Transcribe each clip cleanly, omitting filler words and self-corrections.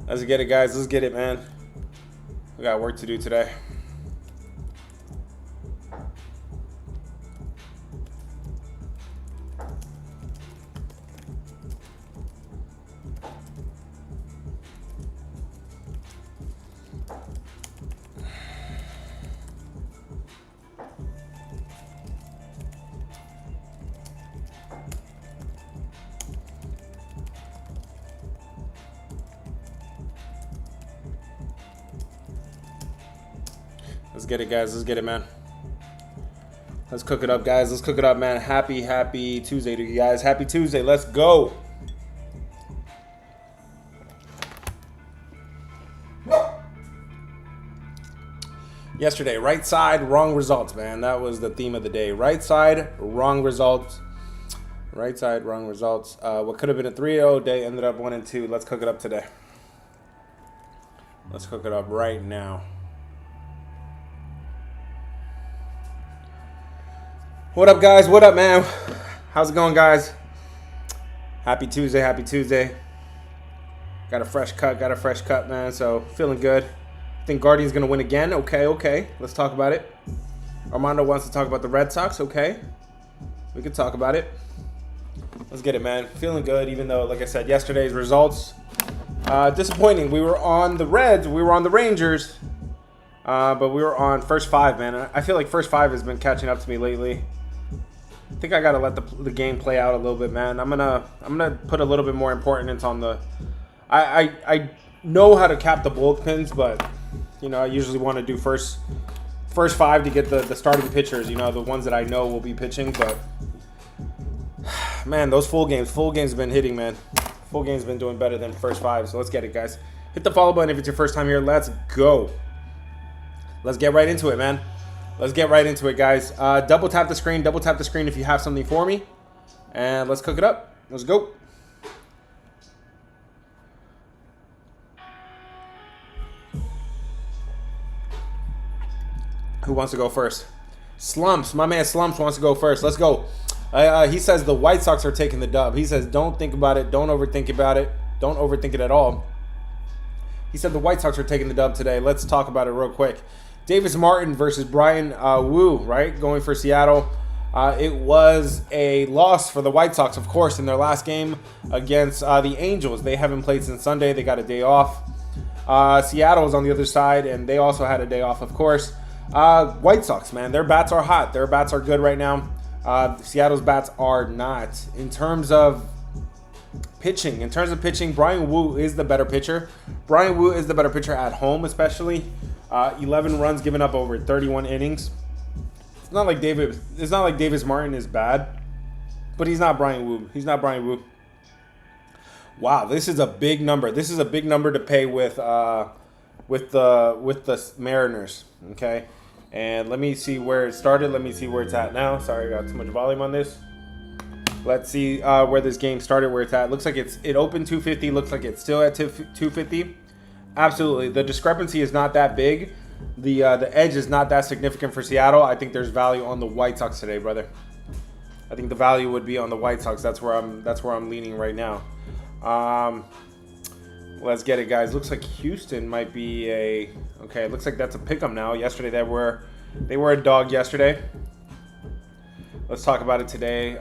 Let's get it, guys. Let's get it, man. We got work to do today. Let's get it, guys. Let's get it, man. Let's cook it up, guys. Let's cook it up, man. Happy Tuesday to you guys. Happy Tuesday. Let's go. Yesterday, right side, wrong results, man. That was the theme of the day. Right side, wrong results. Right side, wrong results. What could have been a 3-0 day ended up 1-2. Let's cook it up today. Let's cook it up right now. What up, guys? What up, man? How's it going, guys? Happy Tuesday. Happy Tuesday. Got a fresh cut, man. So, feeling good. I think Guardian's going to win again. Okay. Let's talk about it. Armando wants to talk about the Red Sox. Okay. We can talk about it. Let's get it, man. Feeling good, even though, like I said, yesterday's results, disappointing. We were on the Reds. We were on the Rangers. But we were on first five, man. I feel like first five has been catching up to me lately. I think I gotta let the game play out a little bit, man. I'm gonna put a little bit more importance on the. I know how to cap the bullpens, but you know I usually want to do first five to get the starting pitchers. You know, the ones that I know will be pitching. But man, those full games have been hitting, man. Full games been doing better than first five. So let's get it, guys. Hit the follow button if it's your first time here. Let's go. Let's get right into it, man. Let's get right into it, guys. Double tap the screen if you have something for me. And let's cook it up. Let's go. Who wants to go first? Slumps. My man Slumps wants to go first. Let's go. He says the White Sox are taking the dub. He says don't think about it. Don't overthink about it. Don't overthink it at all. He said the White Sox are taking the dub today. Let's talk about it real quick. Davis Martin versus Brian Wu, right? Going for Seattle. It was a loss for the White Sox, of course, in their last game against the Angels. They haven't played since Sunday. They got a day off. Seattle is on the other side, and they also had a day off, of course. White Sox, man, their bats are hot. Their bats are good right now. Seattle's bats are not. In terms of pitching, Brian Wu is the better pitcher. Brian Wu is the better pitcher at home, especially. 11 runs given up over 31 innings. It's not like Davis Martin is bad, but he's not Brian Wu. Wow, this is a big number. This is a big number to pay with the Mariners. Okay, and let me see where it started. Let me see where it's at now. Sorry, I got too much volume on this. Let's see where this game started, where it's at. Looks like it opened 250. Looks like it's still at 250. Absolutely. The discrepancy is not that big. The edge is not that significant for Seattle. I think there's value on the White Sox today, brother. I think the value would be on the White Sox. That's where I'm leaning right now. Let's get it, guys. Looks like Houston might be okay, looks like that's a pick 'em now. Yesterday they were a dog yesterday. Let's talk about it today.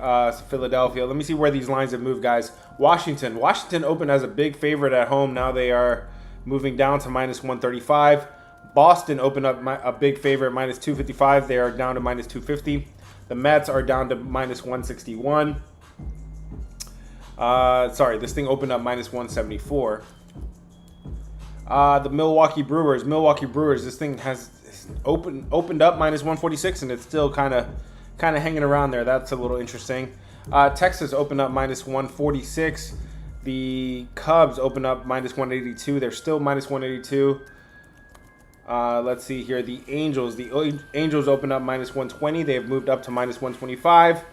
Philadelphia. Let me see where these lines have moved, guys. Washington opened as a big favorite at home. Now they are moving down to -135. Boston opened up a big favorite, -255. They are down to -250. The Mets are down to -161. Sorry, this thing opened up -174. The Milwaukee Brewers. This thing has opened up -146, and it's still kind of hanging around there. That's a little interesting. Texas opened up -146. The Cubs open up -182. They're still -182. Let's see here. The Angels open up -120. They have moved up to -125.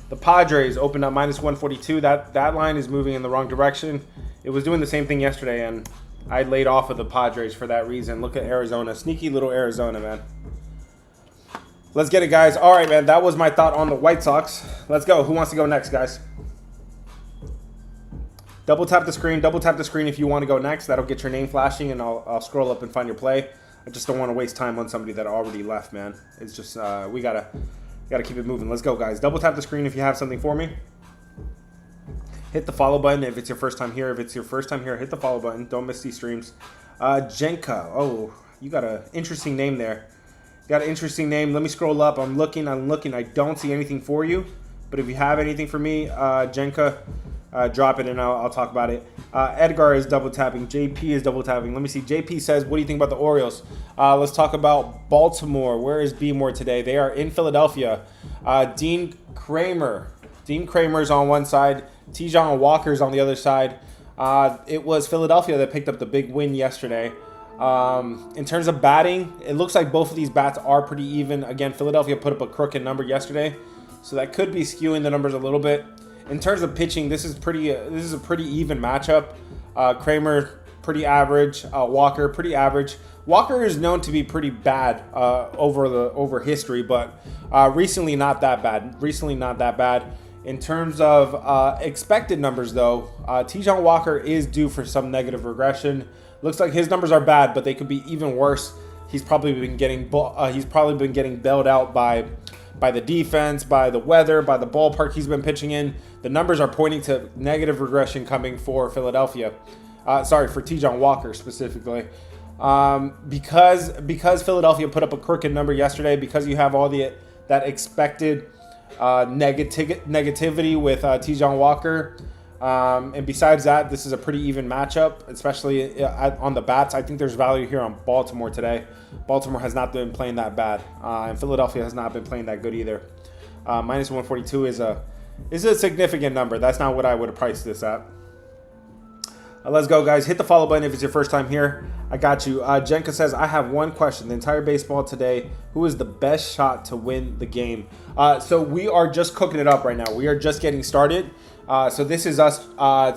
The Padres open up -142. That line is moving in the wrong direction. It was doing the same thing yesterday, and I laid off of the Padres for that reason. Look at Arizona. Sneaky little Arizona, man. Let's get it, guys. All right, man. That was my thought on the White Sox. Let's go. Who wants to go next, guys? Double tap the screen. Double tap the screen if you want to go next. That'll get your name flashing, and I'll scroll up and find your play. I just don't want to waste time on somebody that already left, man. It's just we gotta keep it moving. Let's go, guys. Double tap the screen if you have something for me. Hit the follow button if it's your first time here. If it's your first time here, hit the follow button. Don't miss these streams. Jenka. Oh, you got an interesting name there. You got an interesting name. Let me scroll up. I'm looking. I don't see anything for you. But if you have anything for me, Jenka, drop it and I'll talk about it. Edgar is double tapping. JP is double tapping. Let me see. JP says, what do you think about the Orioles? Let's talk about Baltimore. Where is B-More today? They are in Philadelphia. Dean Kramer. Dean Kramer's on one side. T-John Walker's on the other side. It was Philadelphia that picked up the big win yesterday. In terms of batting, it looks like both of these bats are pretty even. Again, Philadelphia put up a crooked number yesterday, so that could be skewing the numbers a little bit. In terms of pitching, this is a pretty even matchup. Kramer pretty average. Walker pretty average. Walker is known to be pretty bad over history, but recently not that bad. In terms of expected numbers, though, T-John Walker is due for some negative regression. Looks like his numbers are bad, but they could be even worse. He's probably been getting bailed out by the defense, by the weather, by the ballpark he's been pitching in. The numbers are pointing to negative regression coming for Philadelphia. For T-John Walker specifically. Because Philadelphia put up a crooked number yesterday, because you have all that expected negativity with T-John Walker. And besides that, this is a pretty even matchup, especially on the bats. I think there's value here on Baltimore today. Baltimore has not been playing that bad, and Philadelphia has not been playing that good either. Minus 142 is a significant number. That's not what I would have priced this at. Let's go, guys. Hit the follow button if it's your first time here. I got you. Jenka says, I have one question. The entire baseball today, who is the best shot to win the game? So we are just cooking it up right now. We are just getting started. So this is us.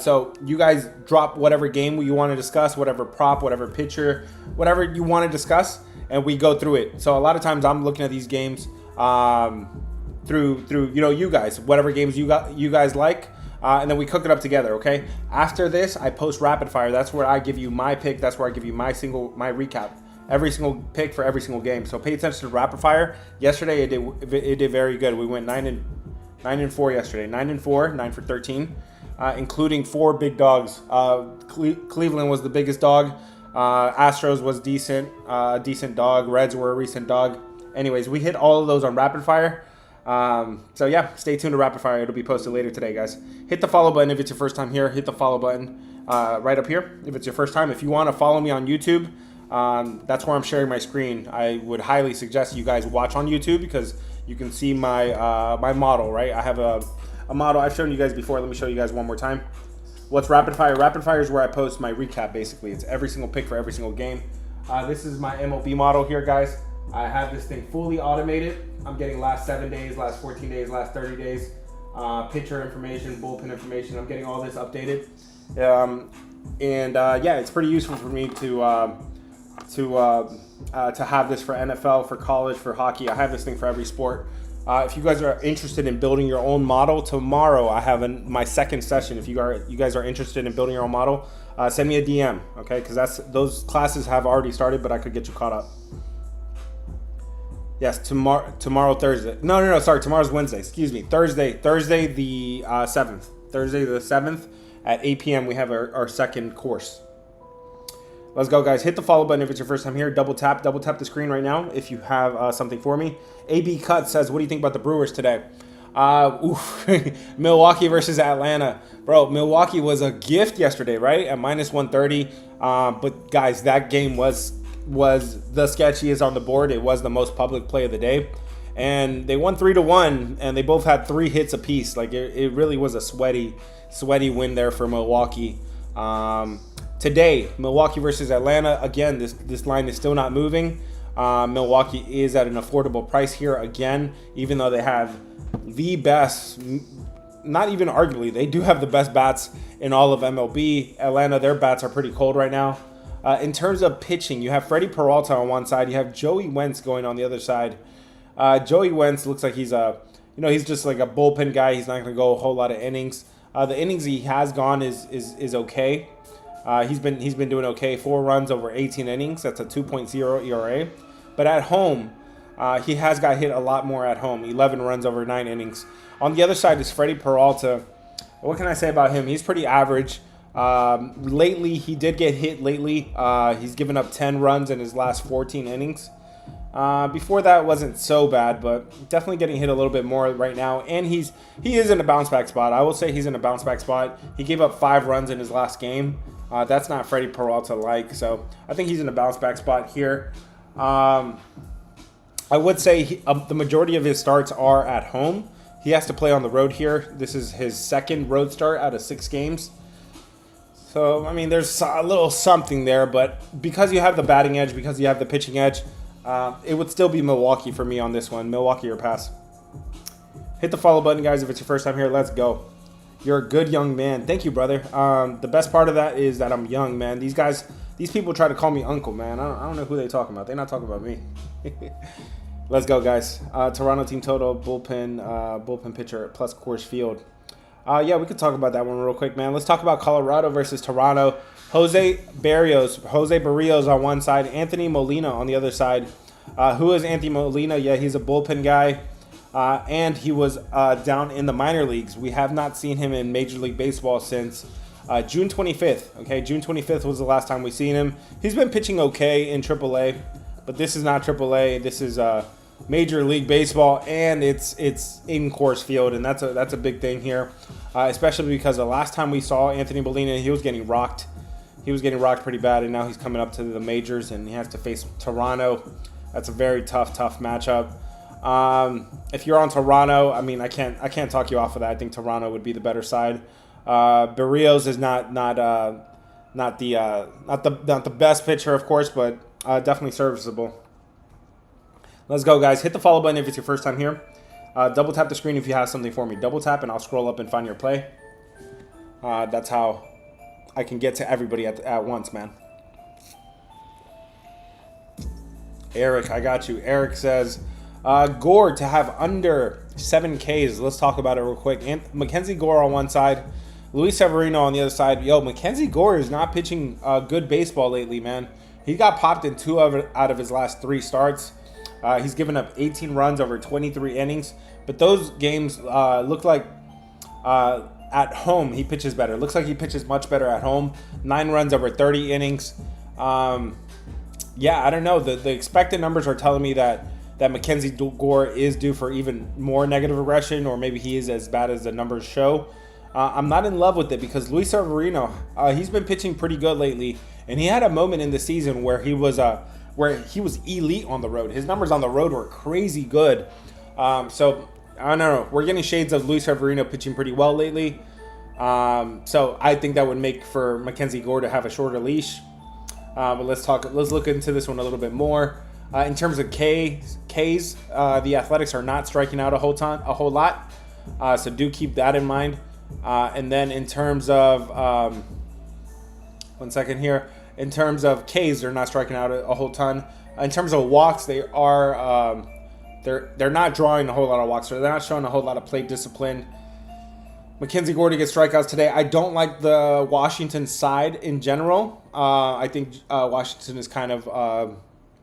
So you guys drop whatever game you want to discuss, whatever prop, whatever pitcher, whatever you want to discuss, and we go through it. So a lot of times I'm looking at these games through you guys, whatever games you guys like. And then we cook it up together, okay? After this, I post rapid fire. That's where I give you my pick. That's where I give you my recap. Every single pick for every single game. So pay attention to rapid fire. Yesterday, it did very good. We went 9-4 yesterday. 9-4, 9 for 13, including 4 big dogs. Cleveland was the biggest dog. Astros was decent dog. Reds were a recent dog. Anyways, we hit all of those on rapid fire. So yeah, stay tuned to rapid fire. It'll be posted later today, guys. Hit the follow button if it's your first time here. Hit the follow button right up here if it's your first time. If you want to follow me on YouTube, that's where I'm sharing my screen. I would highly suggest you guys watch on YouTube because you can see my my model, right? I have a model I've shown you guys before. Let me show you guys one more time. What's rapid fire? Rapid fire is where I post my recap, basically. It's every single pick for every single game. This is my MLB model here, guys. I have this thing fully automated. I'm getting last 7 days, last 14 days, last 30 days, pitcher information, bullpen information. I'm getting all this updated. Yeah, it's pretty useful for me to have this for NFL, for college, for hockey. I have this thing for every sport. If you guys are interested in building your own model, tomorrow I have my second session. If you guys are interested in building your own model, send me a DM, okay? Because those classes have already started, but I could get you caught up. Yes, tomorrow Thursday. No, sorry, tomorrow's Wednesday. Excuse me. Thursday the 7th. Thursday the 7th at 8 p.m. we have our second course. Let's go, guys. Hit the follow button if it's your first time here. Double tap the screen right now if you have something for me. AB Cut says, what do you think about the Brewers today? Milwaukee versus Atlanta. Bro, Milwaukee was a gift yesterday, right? At minus 130. But guys, that game was the sketchiest on the board. It was the most public play of the day, and they won 3-1, and they both had 3 hits apiece. Like it really was a sweaty win there for Milwaukee. Today, Milwaukee versus Atlanta. Again, this line is still not moving. Milwaukee is at an affordable price here again, even though they have the best. Not even arguably, they do have the best bats in all of MLB. Atlanta, their bats are pretty cold right now. In terms of pitching, you have Freddie Peralta on one side. You have Joey Wentz going on the other side. Joey Wentz looks like he's just like a bullpen guy. He's not going to go a whole lot of innings. The innings he has gone is okay. He's been doing okay. 4 runs over 18 innings. That's a 2.0 ERA. But at home, he has got hit a lot more at home. 11 runs over 9 innings. On the other side is Freddie Peralta. What can I say about him? He's pretty average. Lately, he did get hit lately. He's given up 10 runs in his last 14 innings. Before that, it wasn't so bad, but definitely getting hit a little bit more right now. And he is in a bounce back spot. I will say he's in a bounce back spot. He gave up 5 runs in his last game. That's not Freddie Peralta like. So I think he's in a bounce back spot here. I would say the majority of his starts are at home. He has to play on the road here. This is his second road start out of 6 games. So, I mean, there's a little something there, but because you have the batting edge, because you have the pitching edge, it would still be Milwaukee for me on this one. Milwaukee or pass. Hit the follow button, guys, if it's your first time here. Let's go. You're a good young man. Thank you, brother. The best part of that is that I'm young, man. These people try to call me uncle, man. I don't know who they're talking about. They're not talking about me. Let's go, guys. Toronto team total, bullpen pitcher plus Coors Field. Yeah, we could talk about that one real quick, man. Let's talk about Colorado versus Toronto. Jose Barrios on one side, Anthony Molina on the other side. Who is Anthony Molina? Yeah, he's a bullpen guy, and he was down in the minor leagues. We have not seen him in Major League Baseball since June 25th. Okay, June 25th was the last time we seen him. He's been pitching okay in AAA, but this is not AAA. This is Major League Baseball, and it's in Coors Field, and that's a big thing here, especially because the last time we saw Anthony Molina, he was getting rocked. He was getting rocked pretty bad, and now he's coming up to the majors, and he has to face Toronto. That's a very tough matchup. If you're on Toronto, I mean, I can't talk you off of that. I think Toronto would be the better side. Barrios is not the best pitcher, of course, but definitely serviceable. Let's go, guys. Hit the follow button if it's your first time here. Double tap the screen if you have something for me. Double tap, and I'll scroll up and find your play. That's how I can get to everybody at once, man. Eric, I got you. Eric says, Gore to have under 7 Ks. Let's talk about it real quick. Mackenzie Gore on one side, Luis Severino on the other side. Yo, Mackenzie Gore is not pitching good baseball lately, man. He got popped in 2 out of his last 3 starts. He's given up 18 runs over 23 innings. But those games look like at home he pitches better. Looks like he pitches much better at home. 9 runs over 30 innings. Yeah, I don't know. The expected numbers are telling me that Mackenzie Gore is due for even more negative regression, or maybe he is as bad as the numbers show. I'm not in love with it because Luis Severino, he's been pitching pretty good lately, and he had a moment in the season where he was elite on the road. His numbers on the road were crazy good. So I don't know. We're getting shades of Luis Severino pitching pretty well lately. So I think that would make for Mackenzie Gore to have a shorter leash. But let's look into this one a little bit more. In terms of Ks, the Athletics are not striking out a whole lot. So do keep that in mind. And then in terms of, 1 second here. In terms of Ks, they're not striking out a whole ton. In terms of walks, they are they're not drawing a whole lot of walks. So they're not showing a whole lot of plate discipline. Mackenzie Gore to get strikeouts today. I don't like the Washington side in general. I think Washington is kind of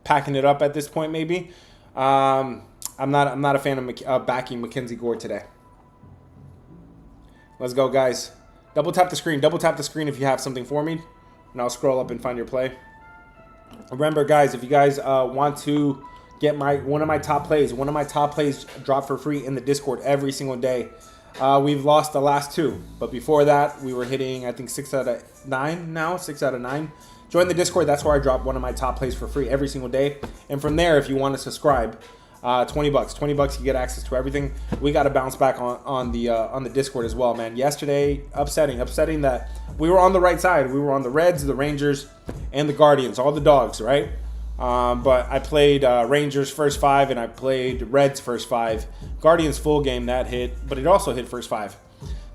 packing it up at this point. Maybe I'm not a fan of backing Mackenzie Gore today. Let's go, guys. Double tap the screen. Double tap the screen if you have something for me, and I'll scroll up and find your play. Remember, guys, if you guys want to get one of my top plays drop for free in the Discord every single day. We've lost the last 2, but before that, we were hitting, I think, 6 out of 9 now, 6 out of 9. Join the Discord. That's where I drop one of my top plays for free every single day. And from there, if you want to subscribe, $20. $20, you get access to everything. We got to bounce back on the Discord as well, man. Yesterday, upsetting that we were on the right side. We were on the Reds, the Rangers, and the Guardians, all the dogs, right? But I played Rangers first 5, and I played Reds first 5. Guardians full game that hit, but it also hit first 5.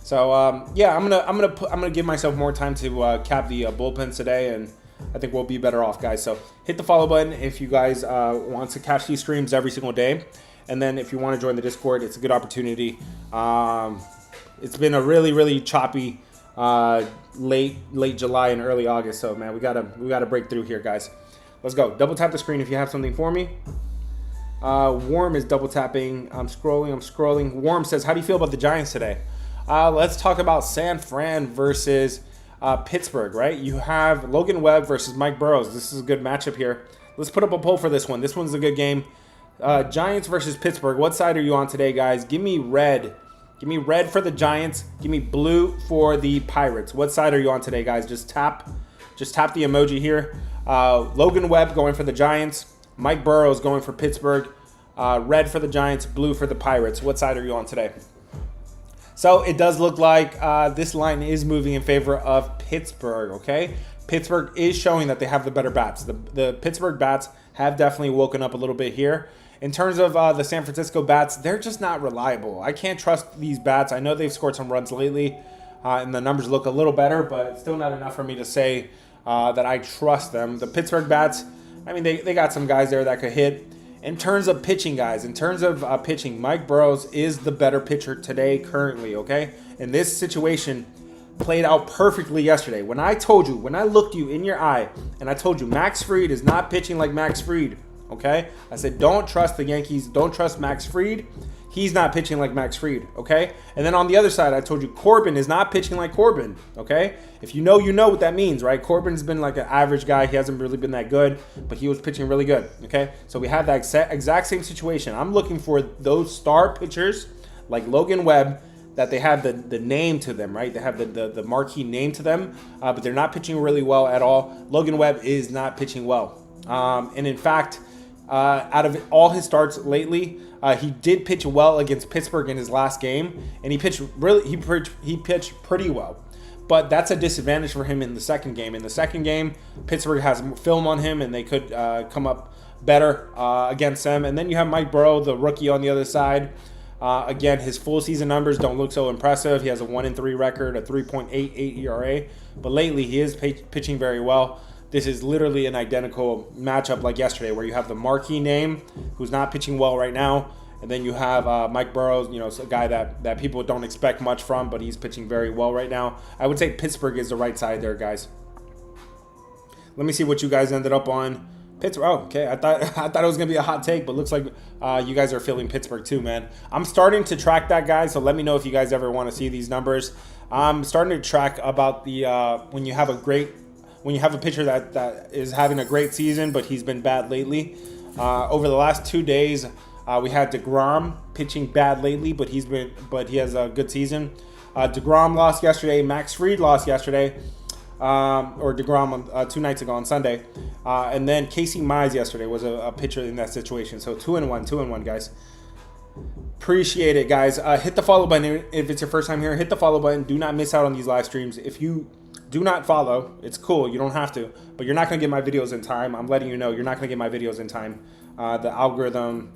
So yeah, I'm gonna give myself more time to cap the bullpens today, and I think we'll be better off, guys. So hit the follow button if you guys want to catch these streams every single day, and then if you want to join the Discord, it's a good opportunity. it's been a really choppy late July and early August. So man, we gotta break through here, guys. Let's go. Double tap the screen if you have something for me. Warm is double tapping. I'm scrolling. Warm says, how do you feel about the Giants today? Let's talk about San Fran versus Pittsburgh, right? You have Logan Webb versus Mike Burrows. This is a good matchup here. Let's put up a poll for this one. This one's a good game. Giants versus Pittsburgh. What side are you on today, guys? Give me red. Give me red for the Giants. Give me blue for the Pirates. What side are you on today, guys? Just tap the emoji here. Logan Webb going for the Giants. Mike Burrows going for Pittsburgh. Red for the Giants, blue for the Pirates. What side are you on today? So it does look like this line is moving in favor of Pittsburgh, okay? Pittsburgh is showing that they have the better bats. The Pittsburgh bats have definitely woken up a little bit here. In terms of the San Francisco bats, they're just not reliable. I can't trust these bats. I know they've scored some runs lately, and the numbers look a little better, but it's still not enough for me to say that I trust them. The Pittsburgh bats, I mean, they got some guys there that could hit. In terms of pitching, guys, pitching, Mike Burrows is the better pitcher today currently, okay? And this situation played out perfectly yesterday. When I looked you in your eye and I told you Max Fried is not pitching like Max Fried, okay? I said, don't trust the Yankees. Don't trust Max Fried. He's not pitching like Max Fried, okay? And then on the other side, I told you Corbin is not pitching like Corbin, okay? If you know what that means, right? Corbin's been like an average guy. He hasn't really been that good, but he was pitching really good, okay? So we have that exact same situation. I'm looking for those star pitchers like Logan Webb that they have the name to them, right? They have the marquee name to them, but they're not pitching really well at all. Logan Webb is not pitching well. And in fact, out of all his starts lately, he did pitch well against Pittsburgh in his last game, and he pitched pretty well. But that's a disadvantage for him in the second game. In the second game, Pittsburgh has film on him, and they could come up better against them. And then you have Mike Burrow, the rookie, on the other side. Again, his full season numbers don't look so impressive. He has a 1-3 record, a 3.88 ERA. But lately, he is pitching very well. This is literally an identical matchup like yesterday, where you have the marquee name, who's not pitching well right now, and then you have Mike Burrows, a guy that people don't expect much from, but he's pitching very well right now. I would say Pittsburgh is the right side there, guys. Let me see what you guys ended up on. Pittsburgh. Oh, okay. I thought it was gonna be a hot take, but looks like you guys are feeling Pittsburgh too, man. I'm starting to track that, guys. So let me know if you guys ever want to see these numbers. I'm starting to track about the when you have a pitcher that is having a great season, but he's been bad lately. Over the last 2 days, we had DeGrom pitching bad lately, but he has a good season. DeGrom lost yesterday. Max Fried lost yesterday, or DeGrom 2 nights ago on Sunday, and then Casey Mize yesterday was a pitcher in that situation. So 2-1, guys. Appreciate it, guys. Hit the follow button if it's your first time here. Hit the follow button. Do not miss out on these live streams. If you do not follow, it's cool. You don't have to, but you're not going to get my videos in time. I'm letting you know you're not going to get my videos in time. The algorithm,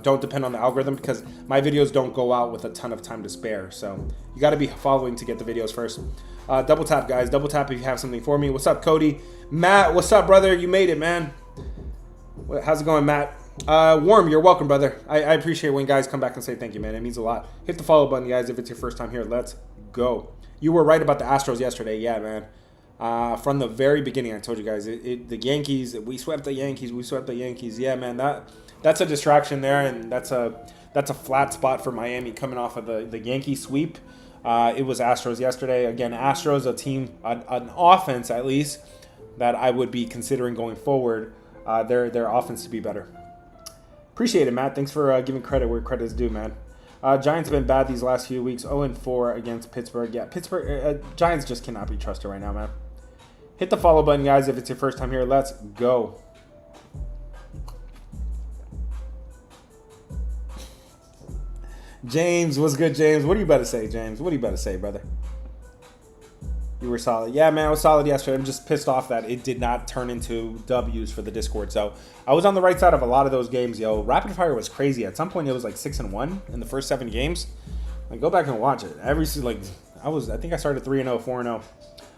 don't depend on the algorithm, because my videos don't go out with a ton of time to spare. So you got to be following to get the videos first. Double tap, guys. Double tap if you have something for me. What's up, Cody? Matt, what's up, brother? You made it, man. How's it going, Matt? Warm, you're welcome, brother. I appreciate when guys come back and say thank you, man. It means a lot. Hit the follow button, guys, if it's your first time here. Let's go. You were right about the Astros yesterday. Yeah, man. From the very beginning, I told you guys, the Yankees, we swept the Yankees. Yeah, man, that's a distraction there, and that's a flat spot for Miami coming off of the Yankee sweep. It was Astros yesterday. Again, Astros, a team, an offense at least, that I would be considering going forward. Their offense to be better. Appreciate it, Matt. Thanks for giving credit where credit is due, man. Giants have been bad these last few weeks. 0-4 against Pittsburgh. Yeah, Pittsburgh. Giants just cannot be trusted right now, man. Hit the follow button, guys, if it's your first time here. Let's go. James, what's good, James? What are you about to say, James? What are you about to say, brother? You were solid. Yeah, man, I was solid yesterday. I'm just pissed off that it did not turn into W's for the Discord. So I was on the right side of a lot of those games, yo. Rapid Fire was crazy. At some point, it was like 6-1 in the first 7 games. Like, go back and watch it. I think I started 3-0, 4-0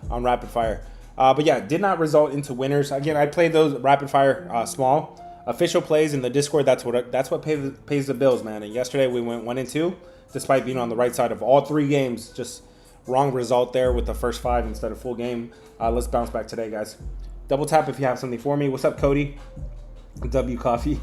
on Rapid Fire. But yeah, did not result into winners. Again, I played those Rapid Fire small official plays in the Discord. That's what pays the bills, man. And yesterday we went 1-2. despite being on the right side of all 3 games. Just wrong result there with the first 5 instead of full game. Let's bounce back today, guys. Double tap if you have something for me. What's up, Cody? W Coffee.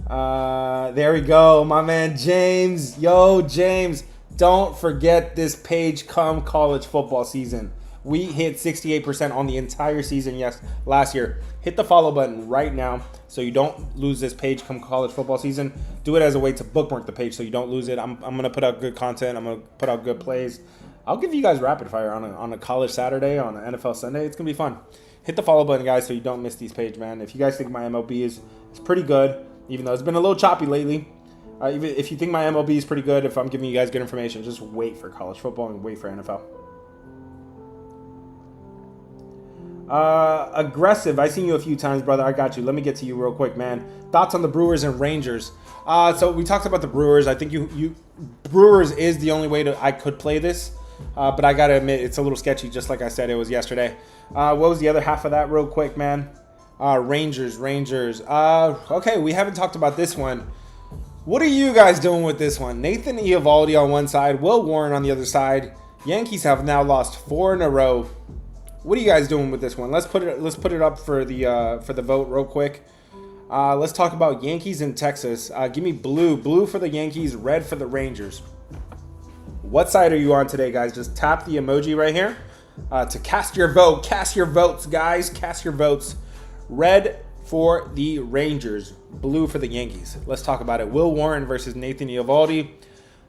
There we go, my man James. Yo, James, don't forget this page come college football season. We hit 68% on the entire season last year. Hit the follow button right now so you don't lose this page come college football season. Do it as a way to bookmark the page so you don't lose it. I'm going to put out good content. I'm going to put out good plays. I'll give you guys rapid fire on a college Saturday, on an NFL Sunday. It's going to be fun. Hit the follow button, guys, so you don't miss these pages, man. If you guys think my MLB is pretty good, even though it's been a little choppy lately, even if you think my MLB is pretty good, if I'm giving you guys good information, just wait for college football and wait for NFL. Aggressive, I seen you a few times, brother. I got you. Let me get to you real quick, man. Thoughts on the Brewers and Rangers? So we talked about the Brewers. I think Brewers is the only way I could play this, but I gotta admit it's a little sketchy. Just like I said, it was yesterday. What was the other half of that, real quick, man? Rangers. Okay, we haven't talked about this one. What are you guys doing with this one? Nathan Eovaldi on one side, Will Warren on the other side. Yankees have now lost 4 in a row. What are you guys doing with this one? Let's put it up for the vote real quick. Let's talk about Yankees in Texas. Give me blue for the Yankees, red for the Rangers. What side are you on today, guys? Just tap the emoji right here to cast your vote. Cast your votes, guys. Cast your votes. Red for the Rangers, blue for the Yankees. Let's talk about it. Will Warren versus Nathan Eovaldi.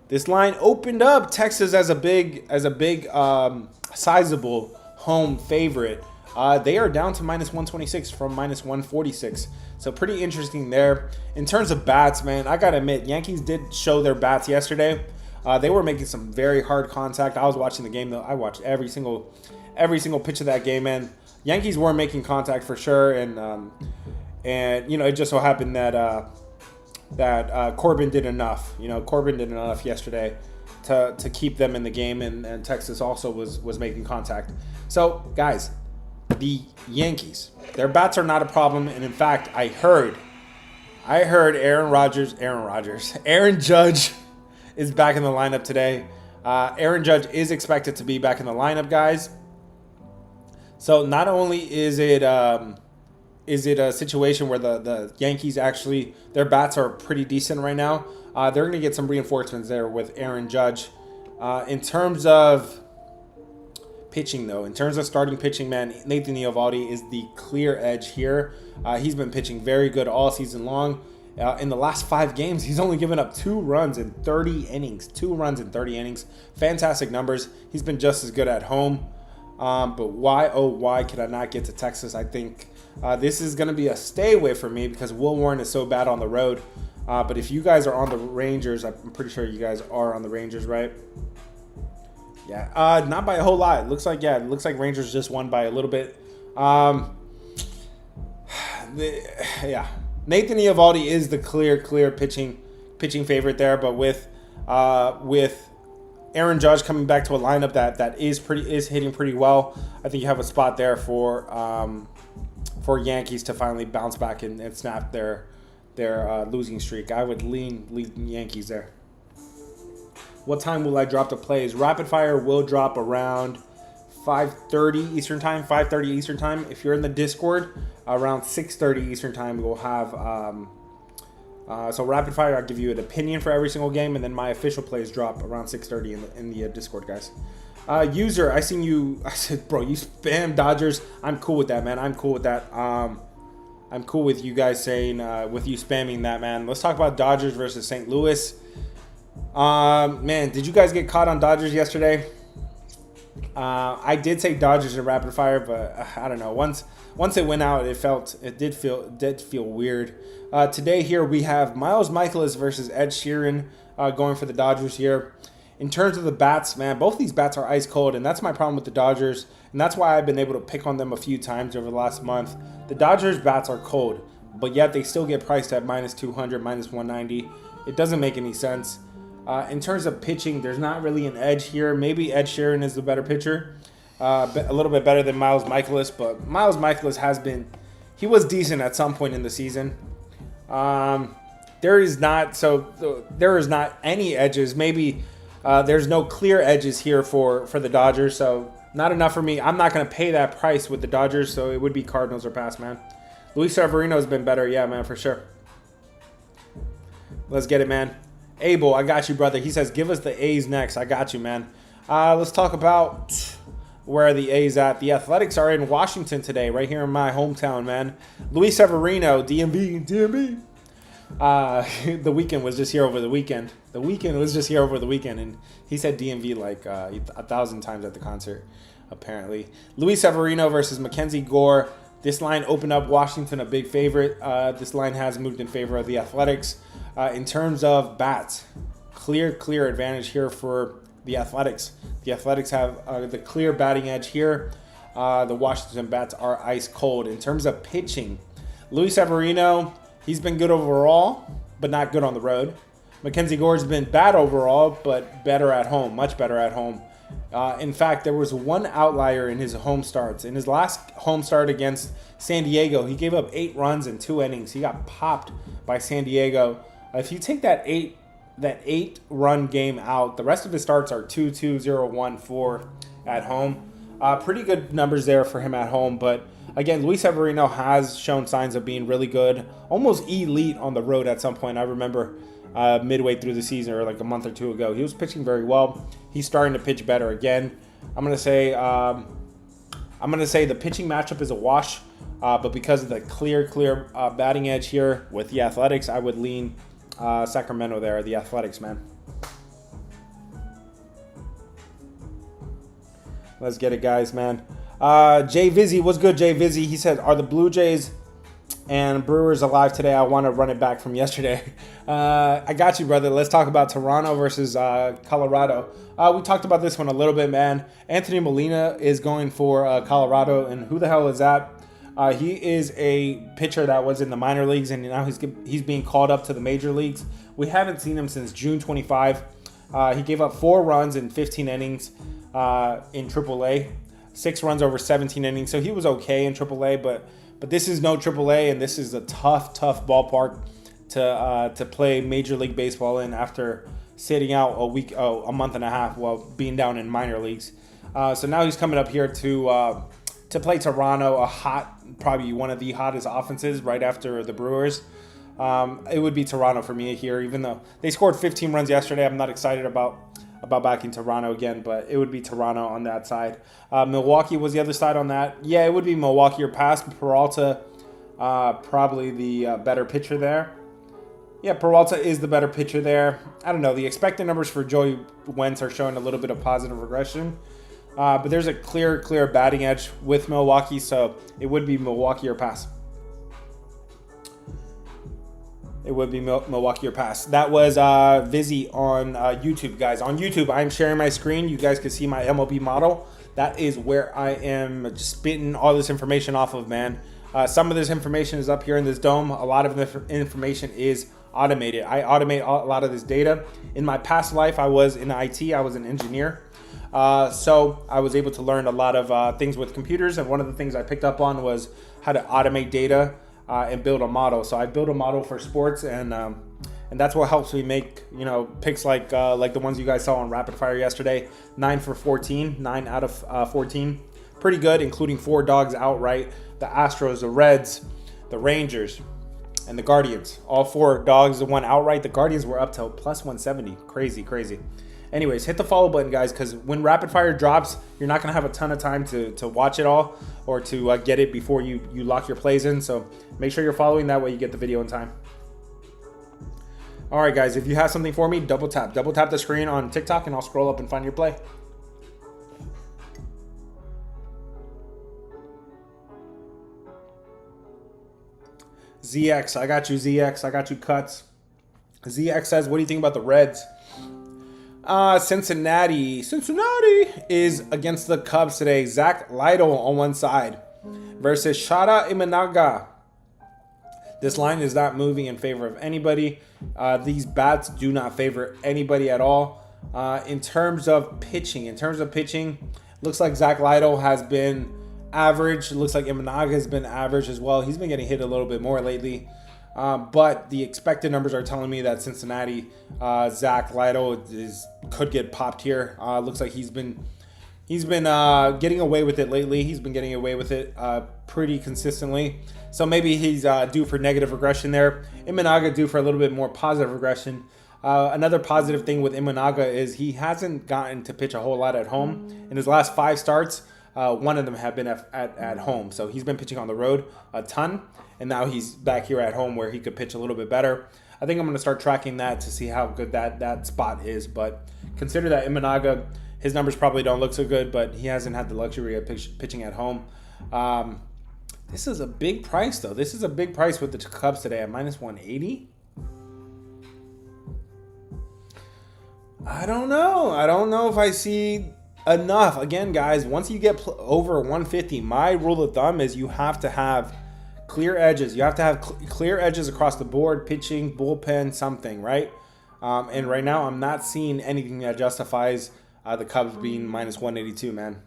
This line opened up Texas as a big sizable home favorite. They are down to -126 from -146. So pretty interesting there. In terms of bats, man, I gotta admit, Yankees did show their bats yesterday. They were making some very hard contact. I was watching the game though. I watched every single pitch of that game, man. Yankees were making contact for sure, and you know, it just so happened that Corbin did enough. You know, Corbin did enough yesterday to keep them in the game, and Texas also was making contact. So, guys, the Yankees, their bats are not a problem, and in fact, I heard Aaron Judge is back in the lineup today. Aaron Judge is expected to be back in the lineup, guys. So not only is it a situation where the Yankees actually, their bats are pretty decent right now, they're going to get some reinforcements there with Aaron Judge. In terms of pitching, though, in terms of starting pitching, man, Nathan Eovaldi is the clear edge here. He's been pitching very good all season long. In the last 5 games, he's only given up 2 runs in 30 innings. 2 runs in 30 innings. Fantastic numbers. He's been just as good at home. But why could I not get to Texas? I think this is going to be a stay away for me because Will Warren is so bad on the road. But if you guys are on the Rangers, I'm pretty sure you guys are on the Rangers, right? Yeah, not by a whole lot. It looks like Rangers just won by a little bit. Nathan Eovaldi is the clear pitching favorite there, but with Aaron Judge coming back to a lineup that is hitting pretty well, I think you have a spot there for Yankees to finally bounce back and snap their losing streak. I would lean Yankees there. What time will I drop the plays? Rapid fire will drop around 5:30 Eastern time. 5:30 Eastern time. If you're in the Discord, around 6:30 Eastern time, we'll have. So rapid fire, I'll give you an opinion for every single game, and then my official plays drop around 6:30 in the Discord, guys. User, I seen you. I said, bro, you spam Dodgers. I'm cool with that, man. I'm cool with that. I'm cool with you guys saying with you spamming that, man. Let's talk about Dodgers versus St. Louis. Man, did you guys get caught on Dodgers yesterday? I did say Dodgers in rapid fire, but I don't know. Once it went out, it did feel weird. Today here we have Miles Michaelis versus Ed Sheeran going for the Dodgers here. In terms of the bats, man, both these bats are ice cold, and that's my problem with the Dodgers, and that's why I've been able to pick on them a few times over the last month. The Dodgers bats are cold, but yet they still get priced at -200, -190. It doesn't make any sense. In terms of pitching, there's not really an edge here. Maybe Ed Sheeran is the better pitcher, a little bit better than Miles Michaelis, but Miles Michaelis he was decent at some point in the season. there is not there is not any edges. Maybe there's no clear edges here for the Dodgers, so not enough for me. I'm not going to pay that price with the Dodgers, so it would be Cardinals or pass, man. Luis Severino has been better, yeah, man, for sure. Let's get it, man. Abel, I got you, brother. He says, give us the A's next. I got you, man. Let's talk about where are the A's at. The Athletics are in Washington today, right here in my hometown, man. Luis Severino, DMV. The weekend was just here over the weekend. And he said DMV like 1,000 times at the concert, apparently. Luis Severino versus Mackenzie Gore. This line opened up Washington a big favorite. This line has moved in favor of the Athletics. In terms of bats, clear advantage here for the Athletics. The Athletics have the clear batting edge here. The Washington bats are ice cold. In terms of pitching, Luis Severino, he's been good overall, but not good on the road. Mackenzie Gore's been bad overall, but better at home, much better at home. In fact, there was one outlier in his home starts. In his last home start against San Diego, he gave up 8 runs in 2 innings. He got popped by San Diego. If you take that 8-run game out, the rest of his starts are 2-2, 0-1, 4 at home. Pretty good numbers there for him at home, but again, Luis Severino has shown signs of being really good, almost elite on the road at some point. I remember midway through the season, or like a month or two ago, he was pitching very well. He's starting to pitch better again. I'm gonna say the pitching matchup is a wash, but because of the clear batting edge here with the Athletics, I would lean Sacramento there. The Athletics, man. Let's get it, guys, man. Jay Vizzy, what's good, Jay Vizzy? He said, are the Blue Jays and Brewers alive today? I want to run it back from yesterday. I got you, brother. Let's talk about Toronto versus Colorado. We talked about this one a little bit, man. Anthony Molina is going for Colorado, and who the hell is that? He is a pitcher that was in the minor leagues, and now he's being called up to the major leagues. We haven't seen him since June 25. He gave up 4 runs in 15 innings in AAA, 6 runs over 17 innings. So he was okay in AAA, but this is no AAA, and this is a tough ballpark to play Major League Baseball in after sitting out a month and a half while being down in minor leagues. So now he's coming up here to play Toronto, probably one of the hottest offenses right after the Brewers. It would be Toronto for me here, even though they scored 15 runs yesterday. I'm not excited about backing Toronto again, but it would be Toronto on that side. Milwaukee was the other side on that. Yeah, it would be Milwaukee or pass. Peralta, probably the better pitcher there. Yeah, Peralta is the better pitcher there. I don't know. The expected numbers for Joey Wentz are showing a little bit of positive regression. But there's a clear batting edge with Milwaukee, so it would be Milwaukee or pass. It would be Milwaukee or pass. That was Vizzy on YouTube, guys. On YouTube, I'm sharing my screen. You guys can see my MLB model. That is where I am spitting all this information off of, man. Some of this information is up here in this dome. A lot of the information is automated. I automate a lot of this data. In my past life, I was in IT. I was an engineer. So I was able to learn a lot of things with computers. And one of the things I picked up on was how to automate data and build a model. So I built a model for sports, and that's what helps me make, picks like the ones you guys saw on Rapid Fire yesterday. 9 for 14, 9 out of 14. Pretty good, including 4 dogs outright. The Astros, the Reds, the Rangers, and the Guardians. All 4 dogs, the one outright. The Guardians were up to plus 170. Crazy. Anyways, hit the follow button, guys, because when Rapid Fire drops, you're not going to have a ton of time to watch it all or to get it before you lock your plays in. So make sure you're following. That way you get the video in time. All right, guys, if you have something for me, double tap the screen on TikTok, and I'll scroll up and find your play. ZX, I got you, ZX. I got you, Cuts. ZX says, what do you think about the Reds? Cincinnati is against the Cubs today. Zach Lytle on one side versus Shada Imanaga. This line is not moving in favor of anybody. These bats do not favor anybody at all. In terms of pitching, looks like Zach Lytle has been average. It looks like Imanaga has been average as well. He's been getting hit a little bit more lately. But the expected numbers are telling me that Cincinnati, Zach Lido could get popped here. Looks like he's been getting away with it lately. He's been getting away with it pretty consistently. So maybe he's due for negative regression there. Imanaga due for a little bit more positive regression. Another positive thing with Imanaga is he hasn't gotten to pitch a whole lot at home. In his last 5 starts, one of them have been at home. So he's been pitching on the road a ton. And now he's back here at home where he could pitch a little bit better. I think I'm going to start tracking that to see how good that spot is. But consider that Imanaga, his numbers probably don't look so good, but he hasn't had the luxury of pitching at home. This is a big price, though. This is a big price with the Cubs today at minus 180. I don't know. I don't know if I see enough. Again, guys, once you get over 150, my rule of thumb is you have to have clear edges. You have to have clear edges across the board, pitching, bullpen, something, right? And right now, I'm not seeing anything that justifies the Cubs being minus 182, man.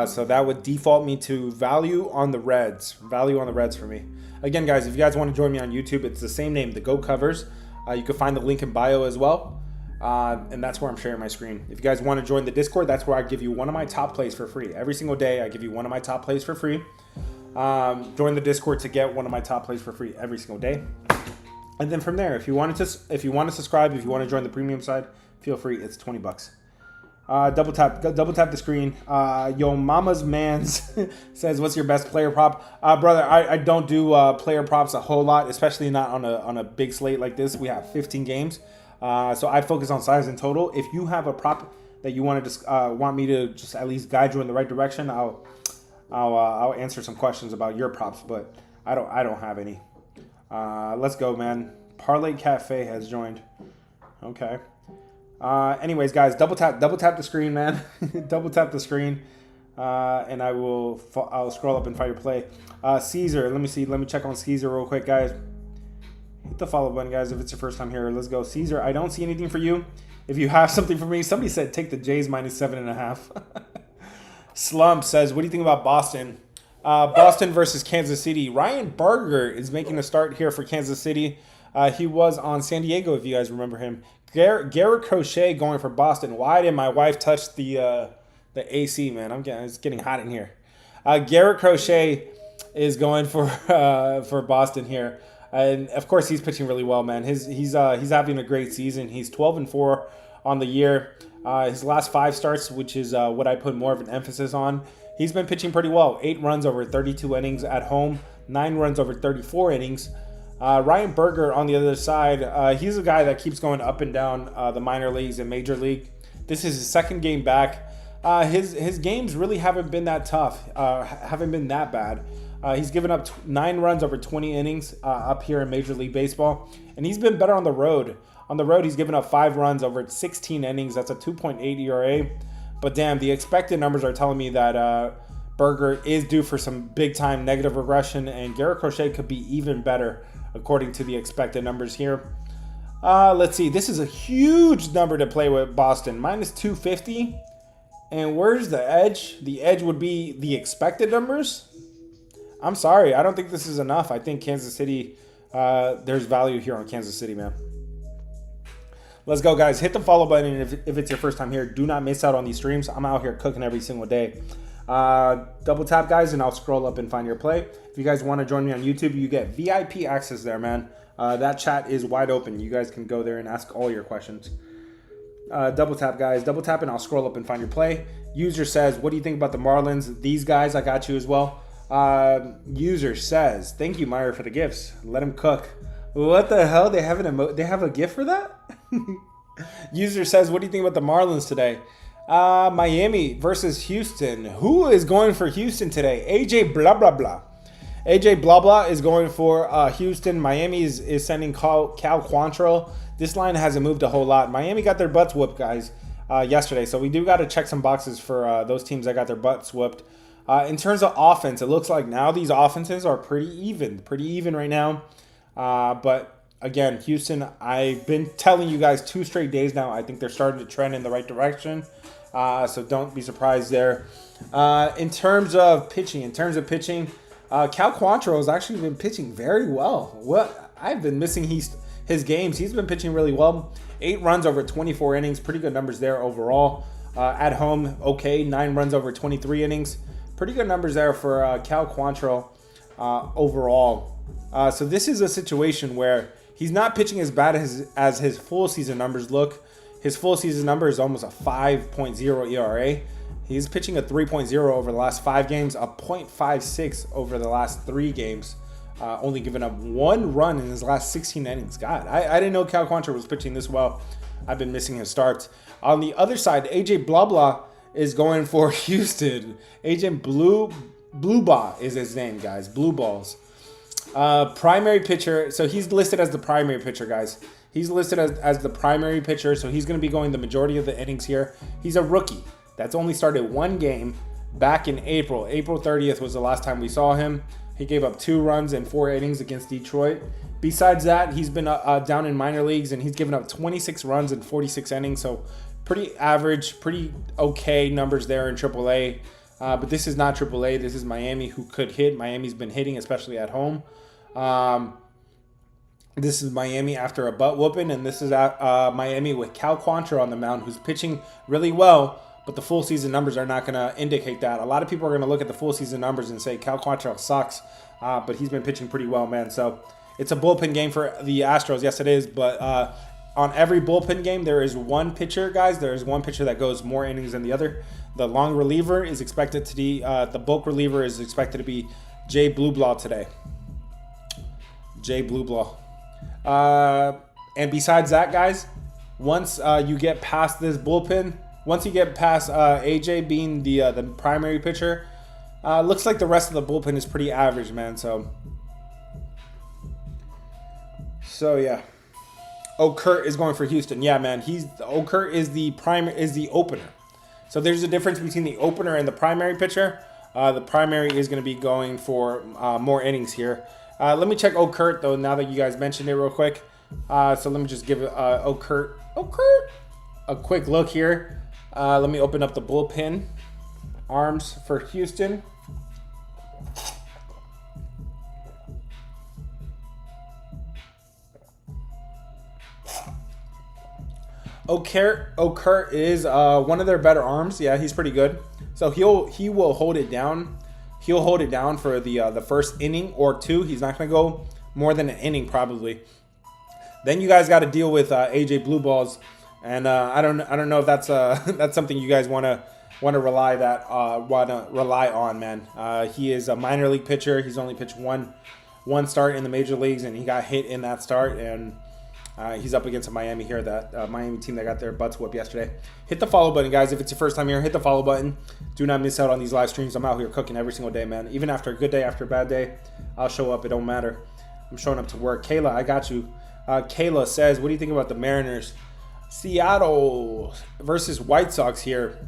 So that would default me to value on the Reds. Value on the Reds for me. Again, guys, if you guys want to join me on YouTube, it's the same name, The Go Covers. You can find the link in bio as well. And that's where I'm sharing my screen. If you guys want to join the Discord, that's where I give you one of my top plays for free. Every single day, I give you one of my top plays for free. Join the Discord to get one of my top plays for free every single day. And then from there, if you want to subscribe, if you want to join the premium side, feel free. It's $20. Double tap the screen. Yo Mama's Mans says, "What's your best player prop?" Brother, I don't do player props a whole lot, especially not on a big slate like this. We have 15 games, so I focus on size and total. If you have a prop that you want me to just at least guide you in the right direction, I'll answer some questions about your props, but I don't have any. Let's go, man. Parlay Cafe has joined. Okay. Anyways, guys, double tap the screen, man. Double tap the screen, and I'll scroll up and find your play. Caesar, let me see. Let me check on Caesar real quick, guys. Hit the follow button, guys, if it's your first time here. Let's go, Caesar. I don't see anything for you. If you have something for me, somebody said take the Jays minus 7.5. Slump says, what do you think about Boston? Boston versus Kansas City. Ryan Berger is making a start here for Kansas City. He was on San Diego, if you guys remember him. Garrett Crochet going for Boston. Why did my wife touch the AC, man? It's getting hot in here. Garrett Crochet is going for Boston here, and of course he's pitching really well, man. He's having a great season. He's 12-4 on the year. His last 5 starts, which is what I put more of an emphasis on, he's been pitching pretty well. 8 runs over 32 innings at home, 9 runs over 34 innings. Ryan Berger on the other side, he's a guy that keeps going up and down the minor leagues and major league. This is his second game back. His games really haven't been that tough, haven't been that bad. He's given up 9 runs over 20 innings up here in Major League Baseball, and he's been better on the road. On the road, he's given up 5 runs over 16 innings. That's a 2.8 ERA. But damn, the expected numbers are telling me that Berger is due for some big-time negative regression, and Garrett Crochet could be even better according to the expected numbers here. Let's see. This is a huge number to play with Boston. Minus 250. And where's the edge? The edge would be the expected numbers. I'm sorry. I don't think this is enough. I think Kansas City, there's value here on Kansas City, man. Let's go, guys. Hit the follow button if it's your first time here. Do not miss out on these streams. I'm out here cooking every single day. Double tap, guys, and I'll scroll up and find your play. If you guys want to join me on YouTube, you get VIP access there, man. That chat is wide open. You guys can go there and ask all your questions. Double tap, guys. Double tap, and I'll scroll up and find your play. User says, what do you think about the Marlins? These guys, I got you as well. User says, thank you, Meyer, for the gifts. Let him cook. What the hell? They have they have a gift for that? User says, what do you think about the Marlins today? Miami versus Houston. Who is going for Houston today? AJ blah blah blah. AJ blah blah is going for Houston. Miami is sending Cal Quantrill. This line hasn't moved a whole lot. Miami got their butts whooped, guys, yesterday. So we do got to check some boxes for those teams that got their butts whooped. In terms of offense, it looks like now these offenses are pretty even right now. But again, Houston, I've been telling you guys 2 straight days now. I think they're starting to trend in the right direction. So don't be surprised there. In terms of pitching, Cal Quantrill has actually been pitching very well. I've been missing his games. He's been pitching really well. 8 runs over 24 innings. Pretty good numbers there overall. At home, okay. 9 runs over 23 innings. Pretty good numbers there for Cal Quantrill overall. So this is a situation where he's not pitching as bad as his full season numbers look. His full season number is almost a 5.0 ERA. He's pitching a 3.0 over the last 5 games, a 0.56 over the last 3 games. Only giving up 1 run in his last 16 innings. God, I didn't know Cal Quantrill was pitching this well. I've been missing his starts. On the other side, AJ Blah Blah is going for Houston. AJ Blue Ball is his name, guys. Blue Balls. Primary pitcher. So he's listed as the primary pitcher, guys. He's listed as the primary pitcher, so he's going to be going the majority of the innings here. He's a rookie that's only started 1 game back in April. April 30th was the last time we saw him. He gave up 2 runs in 4 innings against Detroit. Besides that, he's been down in minor leagues, and he's given up 26 runs in 46 innings, so pretty average, pretty okay numbers there in AAA. But this is not AAA. This is Miami, who could hit. Miami's been hitting, especially at home. This is Miami after a butt whooping, and this is Miami with Cal Quantrill on the mound, who's pitching really well, but the full season numbers are not going to indicate that. A lot of people are going to look at the full season numbers and say Cal Quantrill sucks, but he's been pitching pretty well, man. So it's a bullpen game for the Astros. Yes, it is, but on every bullpen game, there is one pitcher, guys. There is one pitcher that goes more innings than the other. The long reliever is expected to be, the bulk reliever is expected to be Jay Blueblaw today. Jay Blueblaw. And besides that, guys, once you get past this bullpen, once you get past AJ being the primary pitcher, looks like the rest of the bullpen is pretty average, man. So yeah. Kurt is going for Houston. Yeah, man. Kurt is the opener. So there's a difference between the opener and the primary pitcher. The primary is going to be going for more innings here. Let me check Kurt, though, now that you guys mentioned it real quick. So let me just give Kurt a quick look here. Let me open up the bullpen arms for Houston. Kurt is one of their better arms. Yeah, he's pretty good. So he will hold it down. He'll hold it down for the first inning or 2. He's not going to go more than an inning probably. Then you guys got to deal with AJ Blue Balls, and I don't know if that's that's something you guys want to rely on, man. He is a minor league pitcher. He's only pitched one start in the major leagues, and he got hit in that start, and he's up against a Miami here, that Miami team that got their butts whooped yesterday. Hit the follow button, guys. If it's your first time here, hit the follow button. Do not miss out on these live streams. I'm out here cooking every single day, man. Even after a good day, after a bad day, I'll show up. It don't matter. I'm showing up to work. Kayla, I got you. Kayla says, what do you think about the Mariners? Seattle versus White Sox here.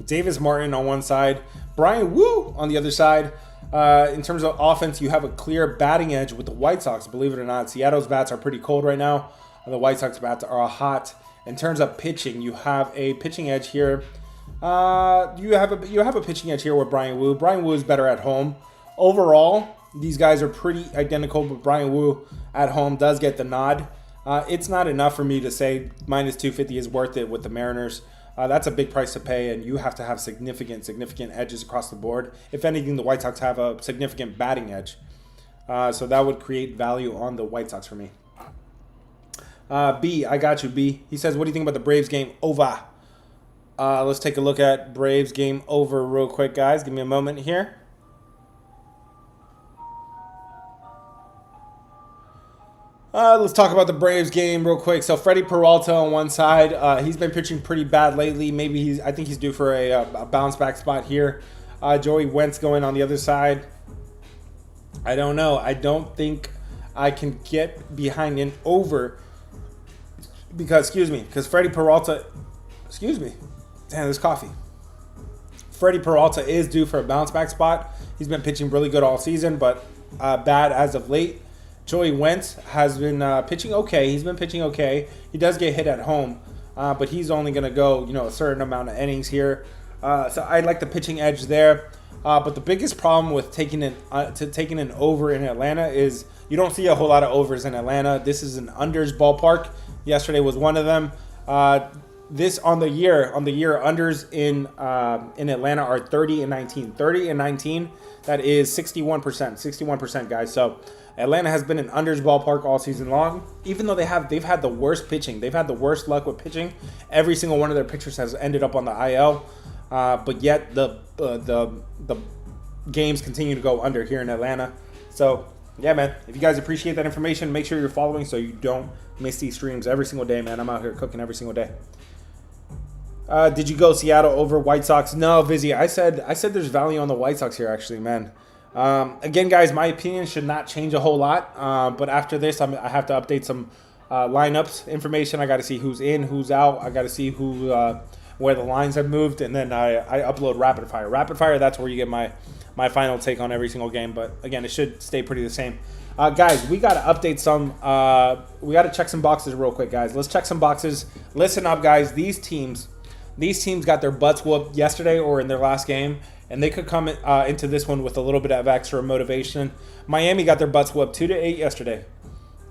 Davis Martin on one side, Brian Wu on the other side. In terms of offense, you have a clear batting edge with the White Sox, believe it or not. Seattle's bats are pretty cold right now. The White Sox bats are hot. In terms of pitching, you have a pitching edge here. You have a pitching edge here with Brian Wu. Brian Wu is better at home. Overall, these guys are pretty identical, but Brian Wu at home does get the nod. It's not enough for me to say minus 250 is worth it with the Mariners. That's a big price to pay, and you have to have significant edges across the board. If anything, the White Sox have a significant batting edge. So that would create value on the White Sox for me. B, I got you, B. He says, what do you think about the Braves game over? Let's take a look at Braves game over real quick, guys. Give me a moment here. Let's talk about the Braves game real quick. So Freddie Peralta on one side, he's been pitching pretty bad lately. I think he's due for a bounce back spot here. Joey Wentz going on the other side. I don't know. I don't think I can get behind an over because Freddie Peralta, damn, this coffee. Freddie Peralta is due for a bounce back spot. He's been pitching really good all season, but bad as of late. Joey Wentz has been pitching okay. He's been pitching okay. He does get hit at home, but he's only going to go, a certain amount of innings here. So I like the pitching edge there. But the biggest problem with taking an over in Atlanta is you don't see a whole lot of overs in Atlanta. This is an unders ballpark. Yesterday was one of them. This on the year unders in Atlanta are 30 and 19. 30 and 19. That is 61%. 61%, guys. So Atlanta has been an unders ballpark all season long. Even though they've had the worst pitching, they've had the worst luck with pitching. Every single one of their pitchers has ended up on the IL. But yet the games continue to go under here in Atlanta. So yeah, man. If you guys appreciate that information, make sure you're following so you don't miss these streams every single day, man. I'm out here cooking every single day. Did you go Seattle over White Sox? No, Vizzy. I said there's value on the White Sox here, actually, man. Again, guys, my opinion should not change a whole lot. But after this, I have to update some lineups information. I got to see who's in, who's out. I got to see where the lines have moved, and then I upload Rapid Fire. Rapid Fire, that's where you get my final take on every single game. But again, it should stay pretty the same. Guys, we got to update some. We got to check some boxes real quick, guys. Let's check some boxes. Listen up, guys. These teams got their butts whooped yesterday or in their last game, and they could come into this one with a little bit of extra motivation. Miami got their butts whooped 2-8 yesterday.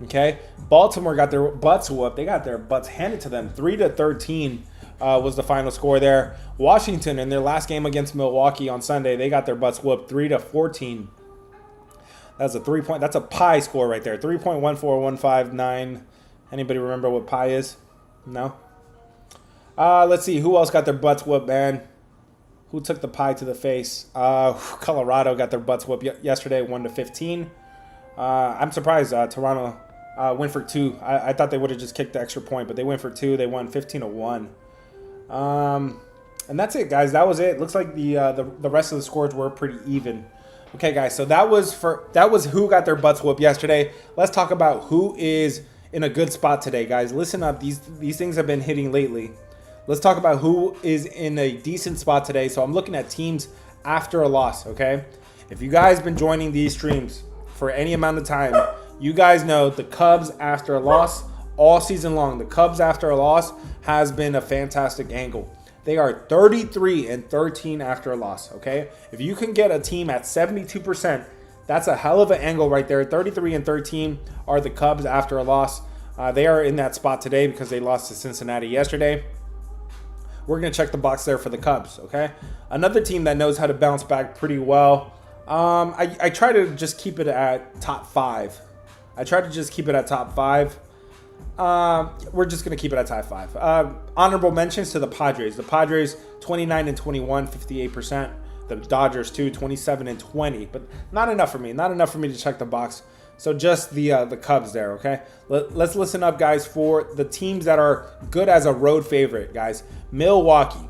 Okay, Baltimore got their butts whooped. They got their butts handed to them 3-13 was the final score there. Washington in their last game against Milwaukee on Sunday, they got their butts whooped 3-14. That's a 3-point. That's a pi score right there. 3.14159. Anybody remember what pi is? No. Let's see. Who else got their butts whooped, man? Who took the pie to the face? Colorado got their butts whooped yesterday, 1-15. I'm surprised Toronto went for 2. I thought they would have just kicked the extra point, but they went for 2. They won 15-1. And that's it, guys. That was it. Looks like the rest of the scores were pretty even. Okay, guys. So that was who got their butts whooped yesterday. Let's talk about who is in a good spot today, guys. Listen up. These things have been hitting lately. Let's talk about who is in a decent spot today. So I'm looking at teams after a loss, okay? If you guys been joining these streams for any amount of time, you guys know the Cubs after a loss all season long. The Cubs after a loss has been a fantastic angle. They are 33-13 after a loss, okay? If you can get a team at 72%, that's a hell of an angle right there. 33-13 are the Cubs after a loss. They are in that spot today because they lost to Cincinnati yesterday. We're going to check the box there for the Cubs, okay? Another team that knows how to bounce back pretty well. I try to just keep it at top 5. We're just going to keep it at top 5. Honorable mentions to the Padres. The Padres, 29-21, 58%. The Dodgers, too, 27-20. But not enough for me. Not enough for me to check the box. So just the Cubs there, okay? Let's listen up, guys, for the teams that are good as a road favorite, guys. Milwaukee.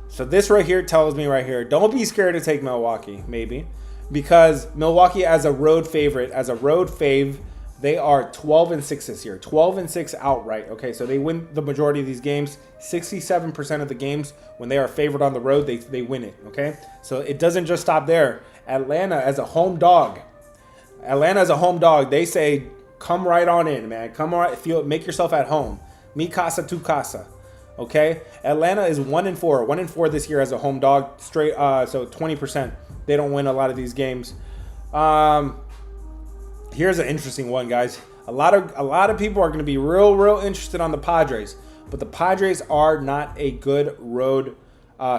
So this right here tells me right here, don't be scared to take Milwaukee, maybe. Because Milwaukee as a road favorite, as a road fave, they are 12-6 this year. 12-6 outright, okay? So they win the majority of these games. 67% of the games, when they are favored on the road, they win it, okay? So it doesn't just stop there. Atlanta as a home dog. They say, come right on in, man. Come on, make yourself at home. Mi casa, tu casa. Okay? Atlanta is 1-4. 1-4 this year as a home dog. Straight, so 20%. They don't win a lot of these games. Here's an interesting one, guys. A lot of people are going to be real interested on the Padres. But the Padres are not a good road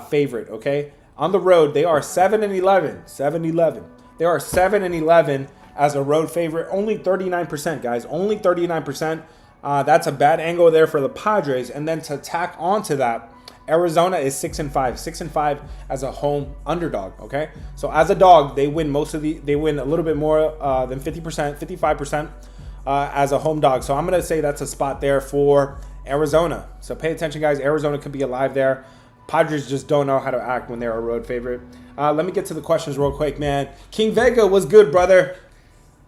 favorite, okay? On the road, they are 7-11. 7-11. They are 7-11 as a road favorite. Only 39%, guys. Only 39%. That's a bad angle there for the Padres. And then to tack onto that, Arizona is 6-5. 6-5 as a home underdog, okay? So as a dog, they win they win a little bit more than 50%, 55% as a home dog. So I'm going to say that's a spot there for Arizona. So pay attention, guys. Arizona could be alive there. Padres just don't know how to act when they're a road favorite. Let me get to the questions real quick, man. King Vega, what's good, brother?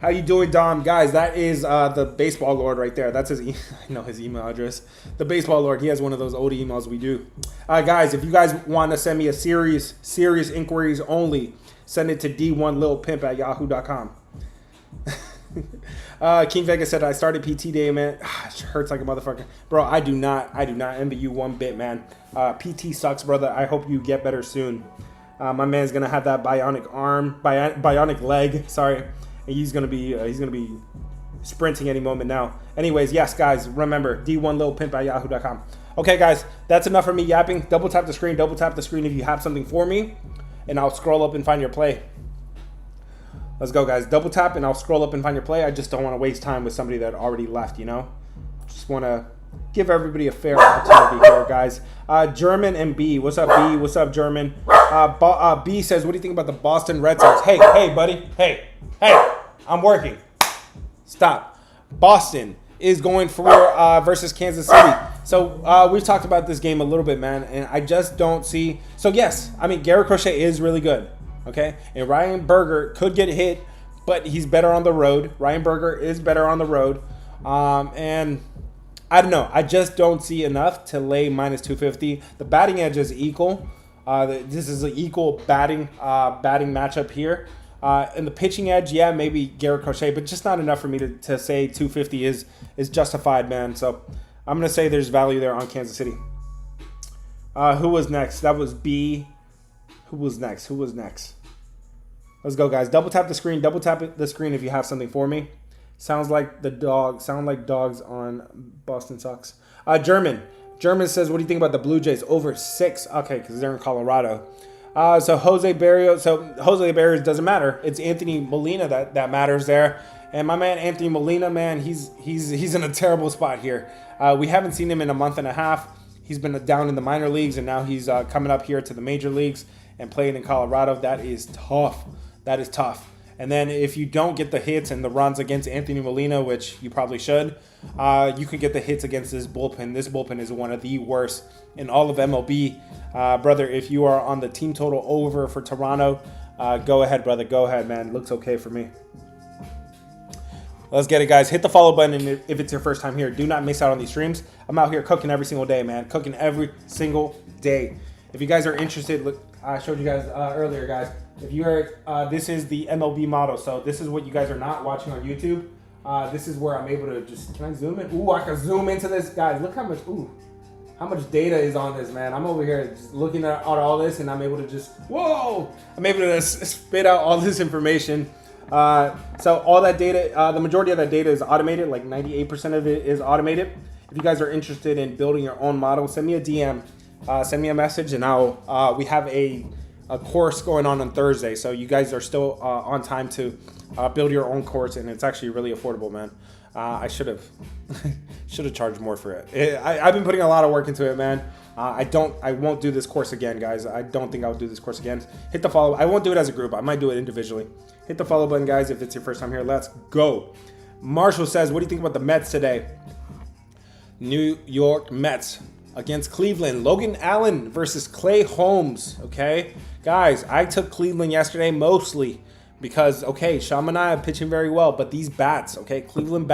How you doing, Dom? Guys, that is the baseball lord right there. That's I know his email address. The baseball lord. He has one of those old emails we do. Guys, if you guys want to send me a serious inquiries only, send it to d1lilpimp@yahoo.com. King Vega said, I started PT day, man. It hurts like a motherfucker. Bro, I do not envy you one bit, man. PT sucks, brother. I hope you get better soon. My man's gonna have that bionic arm, bionic leg. Sorry, and he's gonna be sprinting any moment now. Anyways, yes, guys, remember d1littlepimp@yahoo.com. Okay, guys, that's enough for me yapping. Double tap the screen. Double tap the screen if you have something for me, and I'll scroll up and find your play. Let's go, guys. Double tap, and I'll scroll up and find your play. I just don't want to waste time with somebody that already left, you know? Just want to give everybody a fair opportunity here, guys. German and B. What's up, B? What's up, German? B says, what do you think about the Boston Red Sox? Hey, buddy. Hey, I'm working. Stop. Boston is going for versus Kansas City. So we've talked about this game a little bit, man, and I just don't see. So, yes, I mean, Garrett Crochet is really good. Okay, and Ryan Berger could get hit, but he's better on the road. Ryan Berger is better on the road, and I don't know. I just don't see enough to lay minus 250. The batting edge is equal. This is an equal batting matchup here. And the pitching edge, yeah, maybe Garrett Crochet, but just not enough for me to say 250 is justified, man. So I'm gonna say there's value there on Kansas City. Who was next? That was B. Who was next? Let's go, guys. Double tap the screen. Double tap the screen if you have something for me. Sound like dogs on Boston Sox. German says, what do you think about the Blue Jays over 6? Okay, because they're in Colorado. So Jose Barrios doesn't matter. It's Anthony Molina that matters there. And my man Anthony Molina, man, he's in a terrible spot here. We haven't seen him in a month and a half. He's been down in the minor leagues, and now he's coming up here to the major leagues and playing in Colorado. That is tough. And then if you don't get the hits and the runs against Anthony Molina, which you probably should, you can get the hits against this bullpen. This bullpen is one of the worst in all of MLB. Brother, if you are on the team total over for Toronto, go ahead, brother. Go ahead, man. Looks okay for me. Let's get it, guys. Hit the follow button if it's your first time here. Do not miss out on these streams. I'm out here cooking every single day, man. Cooking every single day. If you guys are interested, look, I showed you guys earlier, guys. If you are, this is the MLB model. So this is what you guys are not watching on YouTube. This is where I'm able to just, can I zoom in? Ooh, I can zoom into this, guys. Look how much data is on this, man. I'm over here just looking at all this, and I'm able to just, I'm able to spit out all this information. So all that data, the majority of that data is automated, like 98% of it is automated. If you guys are interested in building your own model, send me a DM, send me a message, and we have a course going on Thursday. So you guys are still on time to build your own course, and it's actually really affordable, man. I should have charged more for it. I've been putting a lot of work into it, man. I won't do this course again, guys. I don't think I'll do this course again. Hit the follow. I won't do it as a group. I might do it individually. Hit the follow button, guys, if it's your first time here. Let's go. Marshall says, what do you think about the Mets today? New York Mets against Cleveland. Logan Allen versus Clay Holmes. Okay, guys, I took Cleveland yesterday mostly because, okay, Shamania pitching very well, but these bats, okay, Cleveland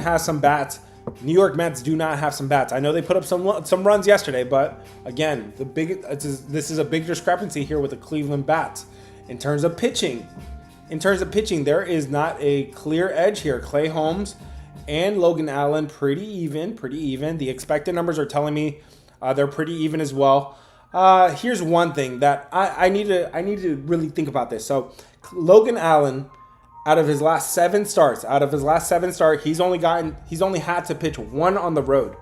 has some bats. New York Mets do not have some bats. I know they put up some runs yesterday, but again, this is a big discrepancy here with the Cleveland bats. In terms of pitching, there is not a clear edge here. Clay Holmes and Logan Allen pretty even. The expected numbers are telling me they're pretty even as well. Here's one thing that I need to really think about this. So Logan Allen, out of his last 7 starts, he's only had to pitch 1 on the road.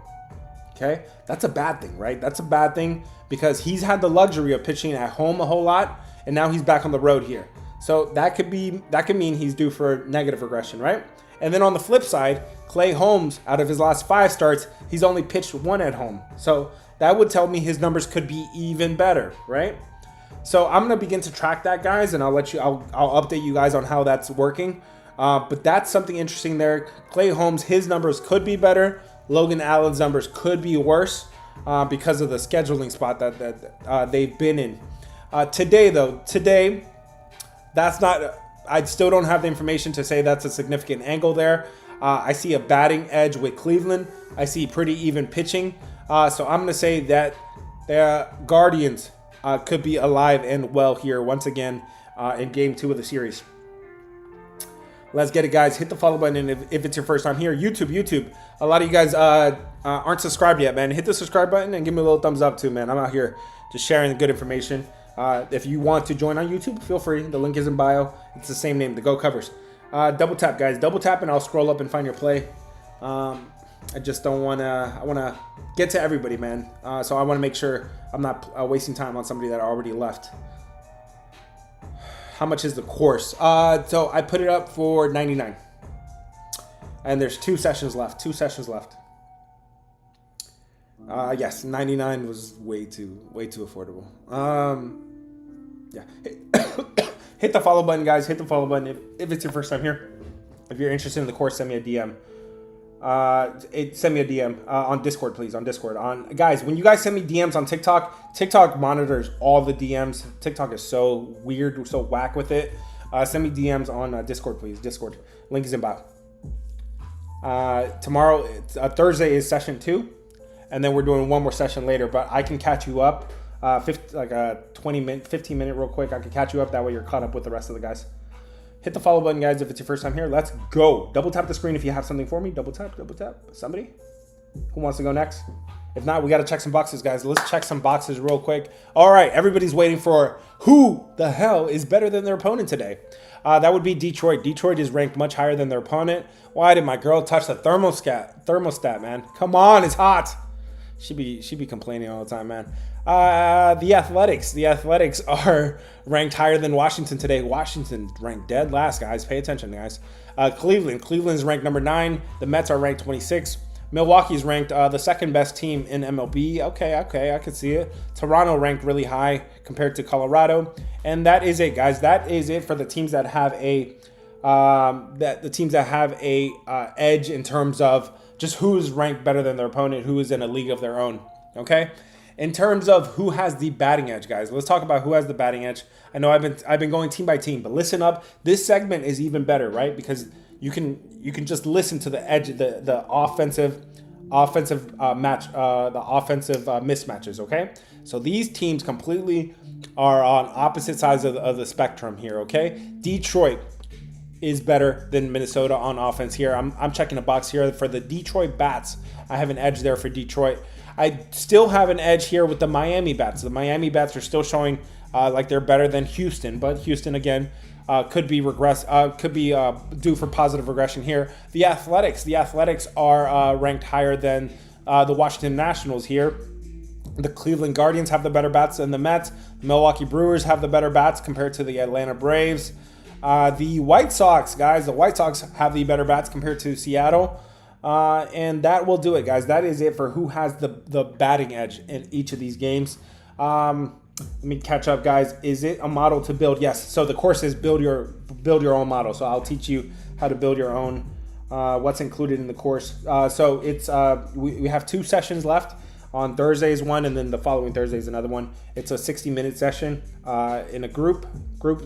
Okay, that's a bad thing, right? That's a bad thing because he's had the luxury of pitching at home a whole lot, and now he's back on the road here. So that could mean he's due for negative regression, right? And then on the flip side, Clay Holmes, out of his last 5 starts, he's only pitched 1 at home. So that would tell me his numbers could be even better, right? So I'm gonna begin to track that, guys, and I'll update you guys on how that's working. But that's something interesting there. Clay Holmes, his numbers could be better. Logan Allen's numbers could be worse because of the scheduling spot that they've been in. Today, that's not. I still don't have the information to say that's a significant angle there. I see a batting edge with Cleveland. I see pretty even pitching. So I'm going to say that the Guardians could be alive and well here once again in Game 2 of the series. Let's get it, guys. Hit the follow button if it's your first time here. YouTube. A lot of you guys aren't subscribed yet, man. Hit the subscribe button and give me a little thumbs up too, man. I'm out here just sharing the good information. If you want to join on YouTube, feel free. The link is in bio. It's the same name, the Go Covers. Double tap, guys. Double tap, and I'll scroll up and find your play. I just don't want to. I want to get to everybody, man. So I want to make sure I'm not wasting time on somebody that already left. How much is the course? So I put it up for $99, and there's 2 sessions left. 2 sessions left. Yes, $99 was way too affordable. Yeah. Hit the follow button, guys. Hit the follow button if it's your first time here. If you're interested in the course, send me a DM. Send me a DM on Discord, please. On Discord. Guys, when you guys send me DMs on TikTok monitors all the DMs. TikTok is so weird, so whack with it. Send me DMs on Discord, please. Discord. Link is in bio. Tomorrow, Thursday is session 2, and then we're doing one more session later. But I can catch you up. 15 minute real quick. I can catch you up. That way you're caught up with the rest of the guys. Hit the follow button, guys, if it's your first time here. Let's go. Double tap the screen if you have something for me. Double tap. Somebody? Who wants to go next? If not, we got to check some boxes, guys. Let's check some boxes real quick. All right, everybody's waiting for who the hell is better than their opponent today. That would be Detroit. Detroit is ranked much higher than their opponent. Why did my girl touch the thermostat, man? Come on, it's hot. She be complaining all the time, man. The Athletics are ranked higher than Washington today. Washington ranked dead last, guys. Pay attention, guys. Cleveland's ranked number 9. The Mets are ranked 26. Milwaukee's ranked the second best team in MLB. Okay, I can see it. Toronto ranked really high compared to Colorado, and that is it, guys. That is it for the teams that have a edge in terms of just who's ranked better than their opponent, who is in a league of their own. Okay. In terms of who has the batting edge, guys, let's talk about who has the batting edge. I know I've been going team by team, but listen up. This segment is even better, right? Because you can just listen to the edge, the offensive mismatches. Okay, so these teams completely are on opposite sides of the spectrum here. Okay, Detroit is better than Minnesota on offense here. I'm checking a box here for the Detroit bats. I have an edge there for Detroit. I still have an edge here with the Miami bats. The Miami bats are still showing like they're better than Houston, but Houston again could be due for positive regression here. The Athletics are ranked higher than the Washington Nationals here. The Cleveland Guardians have the better bats than the Mets. The Milwaukee Brewers have the better bats compared to the Atlanta Braves. The White Sox, guys, the White Sox have the better bats compared to Seattle. And that will do it, guys. That is it for who has the batting edge in each of these games. Let me catch up, guys. Is it a model to build? Yes. So the course is build your own model. So I'll teach you how to build your own. What's included in the course? So it's we have 2 sessions left. On Thursday is one, and then the following Thursday is another one. It's a 60-minute session in a group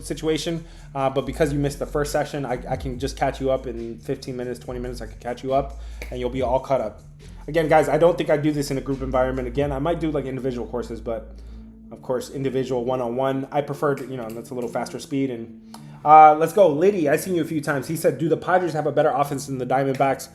situation. But because you missed the first session, I can just catch you up in 15 minutes, 20 minutes. I can catch you up, and you'll be all caught up. Again, guys, I don't think I do this in a group environment. Again, I might do like individual courses, but of course, individual one-on-one. I prefer to, that's a little faster speed. And let's go. Liddy, I've seen you a few times. He said, do the Padres have a better offense than the Diamondbacks?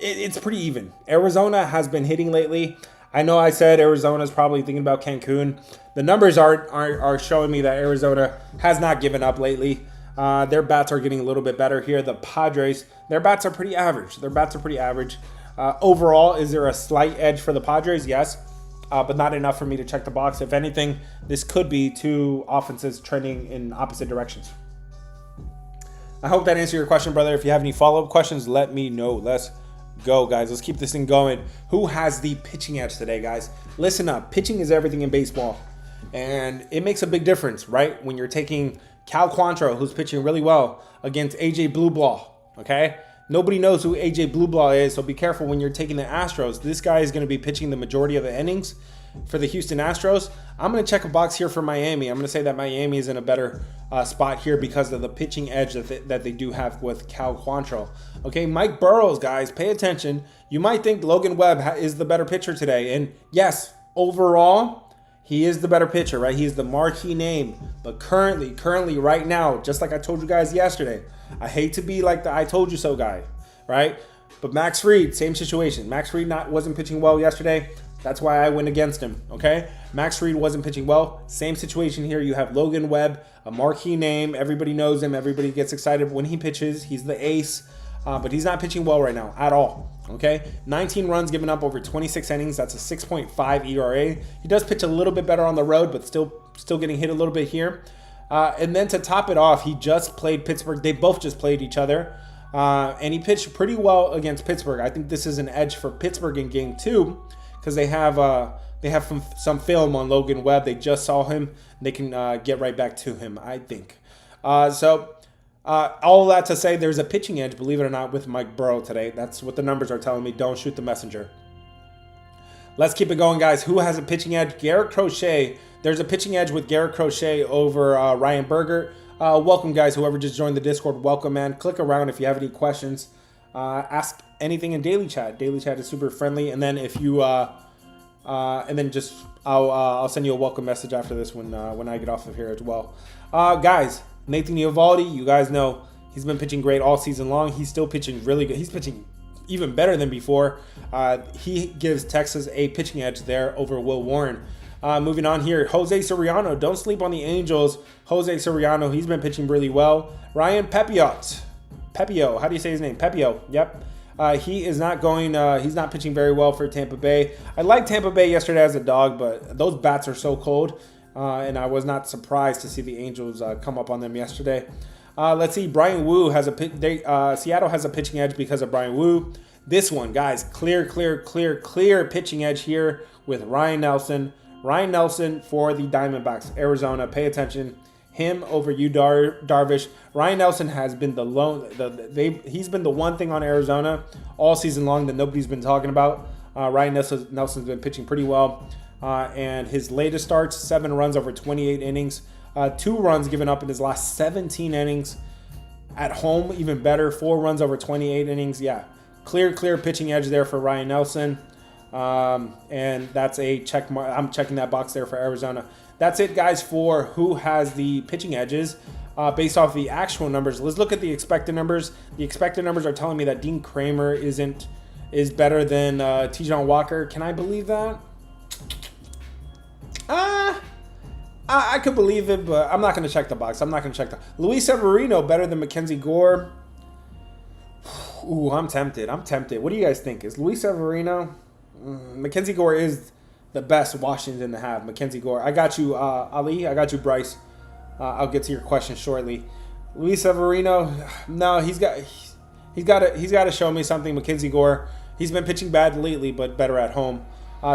It's pretty even. Arizona has been hitting lately. I know I said Arizona's probably thinking about Cancun. The numbers are showing me that Arizona has not given up lately. Their bats are getting a little bit better here. The Padres, their bats are pretty average. Overall, is there a slight edge for the Padres? Yes, but not enough for me to check the box. If anything, this could be 2 offenses trending in opposite directions. I hope that answered your question, brother. If you have any follow-up questions, let me know. Let's go, guys. Let's keep this thing going. Who has the pitching edge today, guys? Listen up. Pitching is everything in baseball, and it makes a big difference, right? When you're taking Cal Quantrill, who's pitching really well, against AJ Blueblaw, okay? Nobody knows who AJ Blueblaw is, so be careful when you're taking the Astros. This guy is going to be pitching the majority of the innings for the Houston Astros. I'm going to check a box here for Miami. I'm going to say that Miami is in a better spot here because of the pitching edge that they do have with Cal Quantrill. Okay, Mike Burrows, guys, pay attention. You might think Logan Webb is the better pitcher today. And yes, overall, he is the better pitcher, right? He's the marquee name. But currently, right now, just like I told you guys yesterday, I hate to be like the I told you so guy, right? But Max Fried, same situation. Max Fried wasn't pitching well yesterday. That's why I went against him, okay? Max Fried wasn't pitching well. Same situation here. You have Logan Webb, a marquee name. Everybody knows him. Everybody gets excited when he pitches. He's the ace, but he's not pitching well right now at all, okay? 19 runs given up over 26 innings. That's a 6.5 ERA. He does pitch a little bit better on the road, but still getting hit a little bit here. And then to top it off, he just played Pittsburgh. They both just played each other. And he pitched pretty well against Pittsburgh. I think this is an edge for Pittsburgh in Game 2 because they have some film on Logan Webb. They just saw him. They can get right back to him, I think. So all of that to say, there's a pitching edge, believe it or not, with Mike Burrow today. That's what the numbers are telling me. Don't shoot the messenger. Let's keep it going, guys. Who has a pitching edge? Garrett Crochet. There's a pitching edge with Garrett Crochet over Ryan Berger. Welcome, guys. Whoever just joined the Discord, welcome, man. Click around if you have any questions. Ask anything in Daily Chat. Daily Chat is super friendly. And then if you, and then just I'll send you a welcome message after this when I get off of here as well. Guys, Nathan Eovaldi, you guys know he's been pitching great all season long. He's still pitching really good. He's pitching even better than before. He gives Texas a pitching edge there over Will Warren. Moving on here, Jose Soriano. Don't sleep on the Angels. Jose Soriano, he's been pitching really well. Ryan Pepio, how do you say his name? Pepio, yep. He is not going, he's not pitching very well for Tampa Bay. I liked Tampa Bay yesterday as a dog, but those bats are so cold. And I was not surprised to see the Angels come up on them yesterday. Let's see, Brian Wu has Seattle has a pitching edge because of Brian Wu. This one, guys, clear pitching edge here with Ryan Nelson. Ryan Nelson for the Diamondbacks, Arizona. Pay attention. Him over Yu Darvish. Ryan Nelson has been he's been the one thing on Arizona all season long that nobody's been talking about. Ryan Nelson's been pitching pretty well. And his latest starts, 7 runs over 28 innings. 2 runs given up in his last 17 innings. At home, even better. 4 runs over 28 innings. Yeah, clear pitching edge there for Ryan Nelson. And that's a check mark. I'm checking that box there for Arizona. That's it, guys, for who has the pitching edges based off the actual numbers. Let's look at the expected numbers. The expected numbers are telling me that Dean Kramer is better than Tijon Walker. Can I believe that? I could believe it, but I'm not going to check the box. I'm not going to check Luis Severino better than Mackenzie Gore. Ooh, I'm tempted. What do you guys think? Is Luis Severino? Mackenzie Gore is the best Washington to have. Mackenzie Gore. I got you, Ali. I got you, Bryce. I'll get to your question shortly. Luis Severino. No, he's got to show me something. Mackenzie Gore. He's been pitching bad lately, but better at home.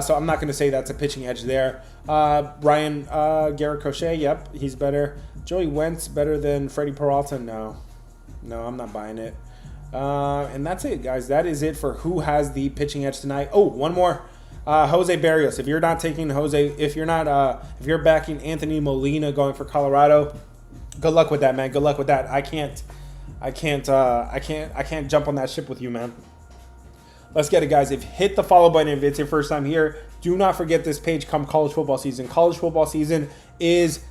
So I'm not going to say that's a pitching edge there. Garrett Crochet. Yep, he's better. Joey Wentz better than Freddie Peralta. No, I'm not buying it. And that's it, guys. That is it for who has the pitching edge tonight. Oh, one more. Jose Barrios. If you're not taking Jose, if you're backing Anthony Molina going for Colorado, good luck with that, man. Good luck with that. I can't jump on that ship with you, man. Let's get it, guys. Hit the follow button if it's your first time here. Do not forget this page come college football season. College football season is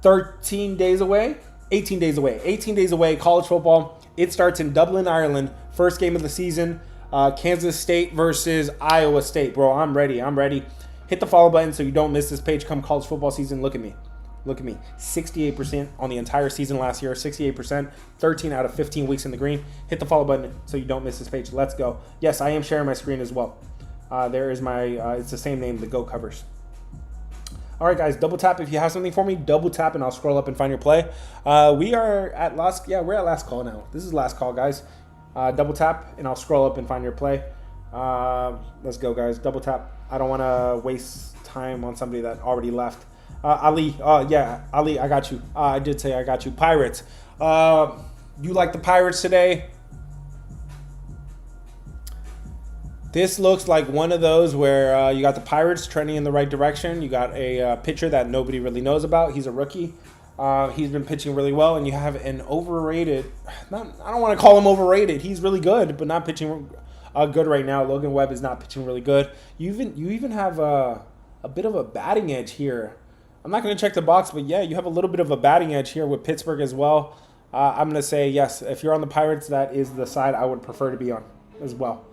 18 days away. College football. It starts in Dublin, Ireland. First game of the season. Kansas State versus Iowa State. Bro, I'm ready. Hit the follow button so you don't miss this page come college football season. Look at me. 68% on the entire season last year. 68%. 13 out of 15 weeks in the green. Hit the follow button so you don't miss this page. Let's go. Yes, I am sharing my screen as well. There is my, it's the same name, the Go Covers. All right, guys, double tap if you have something for me. Double tap and I'll scroll up and find your play. We're at last call now. This is last call, guys. Double tap and I'll scroll up and find your play. Let's go, guys. Double tap. I don't want to waste time on somebody that already left. Ali, Ali, I got you. I did say I got you. Pirates. You like the Pirates today? This looks like one of those where you got the Pirates trending in the right direction. You got a pitcher that nobody really knows about. He's a rookie. He's been pitching really well, and you have an overrated. I don't want to call him overrated. He's really good, but not pitching good right now. Logan Webb is not pitching really good. You even have a bit of a batting edge here. I'm not going to check the box, but yeah, you have a little bit of a batting edge here with Pittsburgh as well. I'm going to say yes. If you're on the Pirates, that is the side I would prefer to be on as well.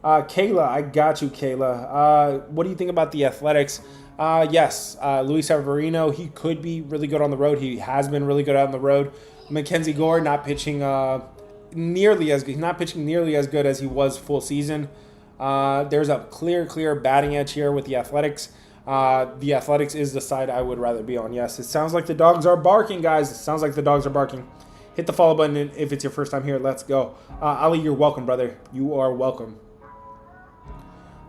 Kayla, I got you, Kayla. What do you think about the Athletics? Yes, Luis Severino, he could be really good on the road. He has been really good on the road. Mackenzie Gore not pitching nearly as good. He's not pitching nearly as good as he was full season. There's a clear batting edge here with the Athletics. The Athletics is the side I would rather be on. Yes, it sounds like the dogs are barking, guys. It sounds like the dogs are barking. Hit the follow button if it's your first time here. Let's go. Ali, you're welcome, brother. You are welcome.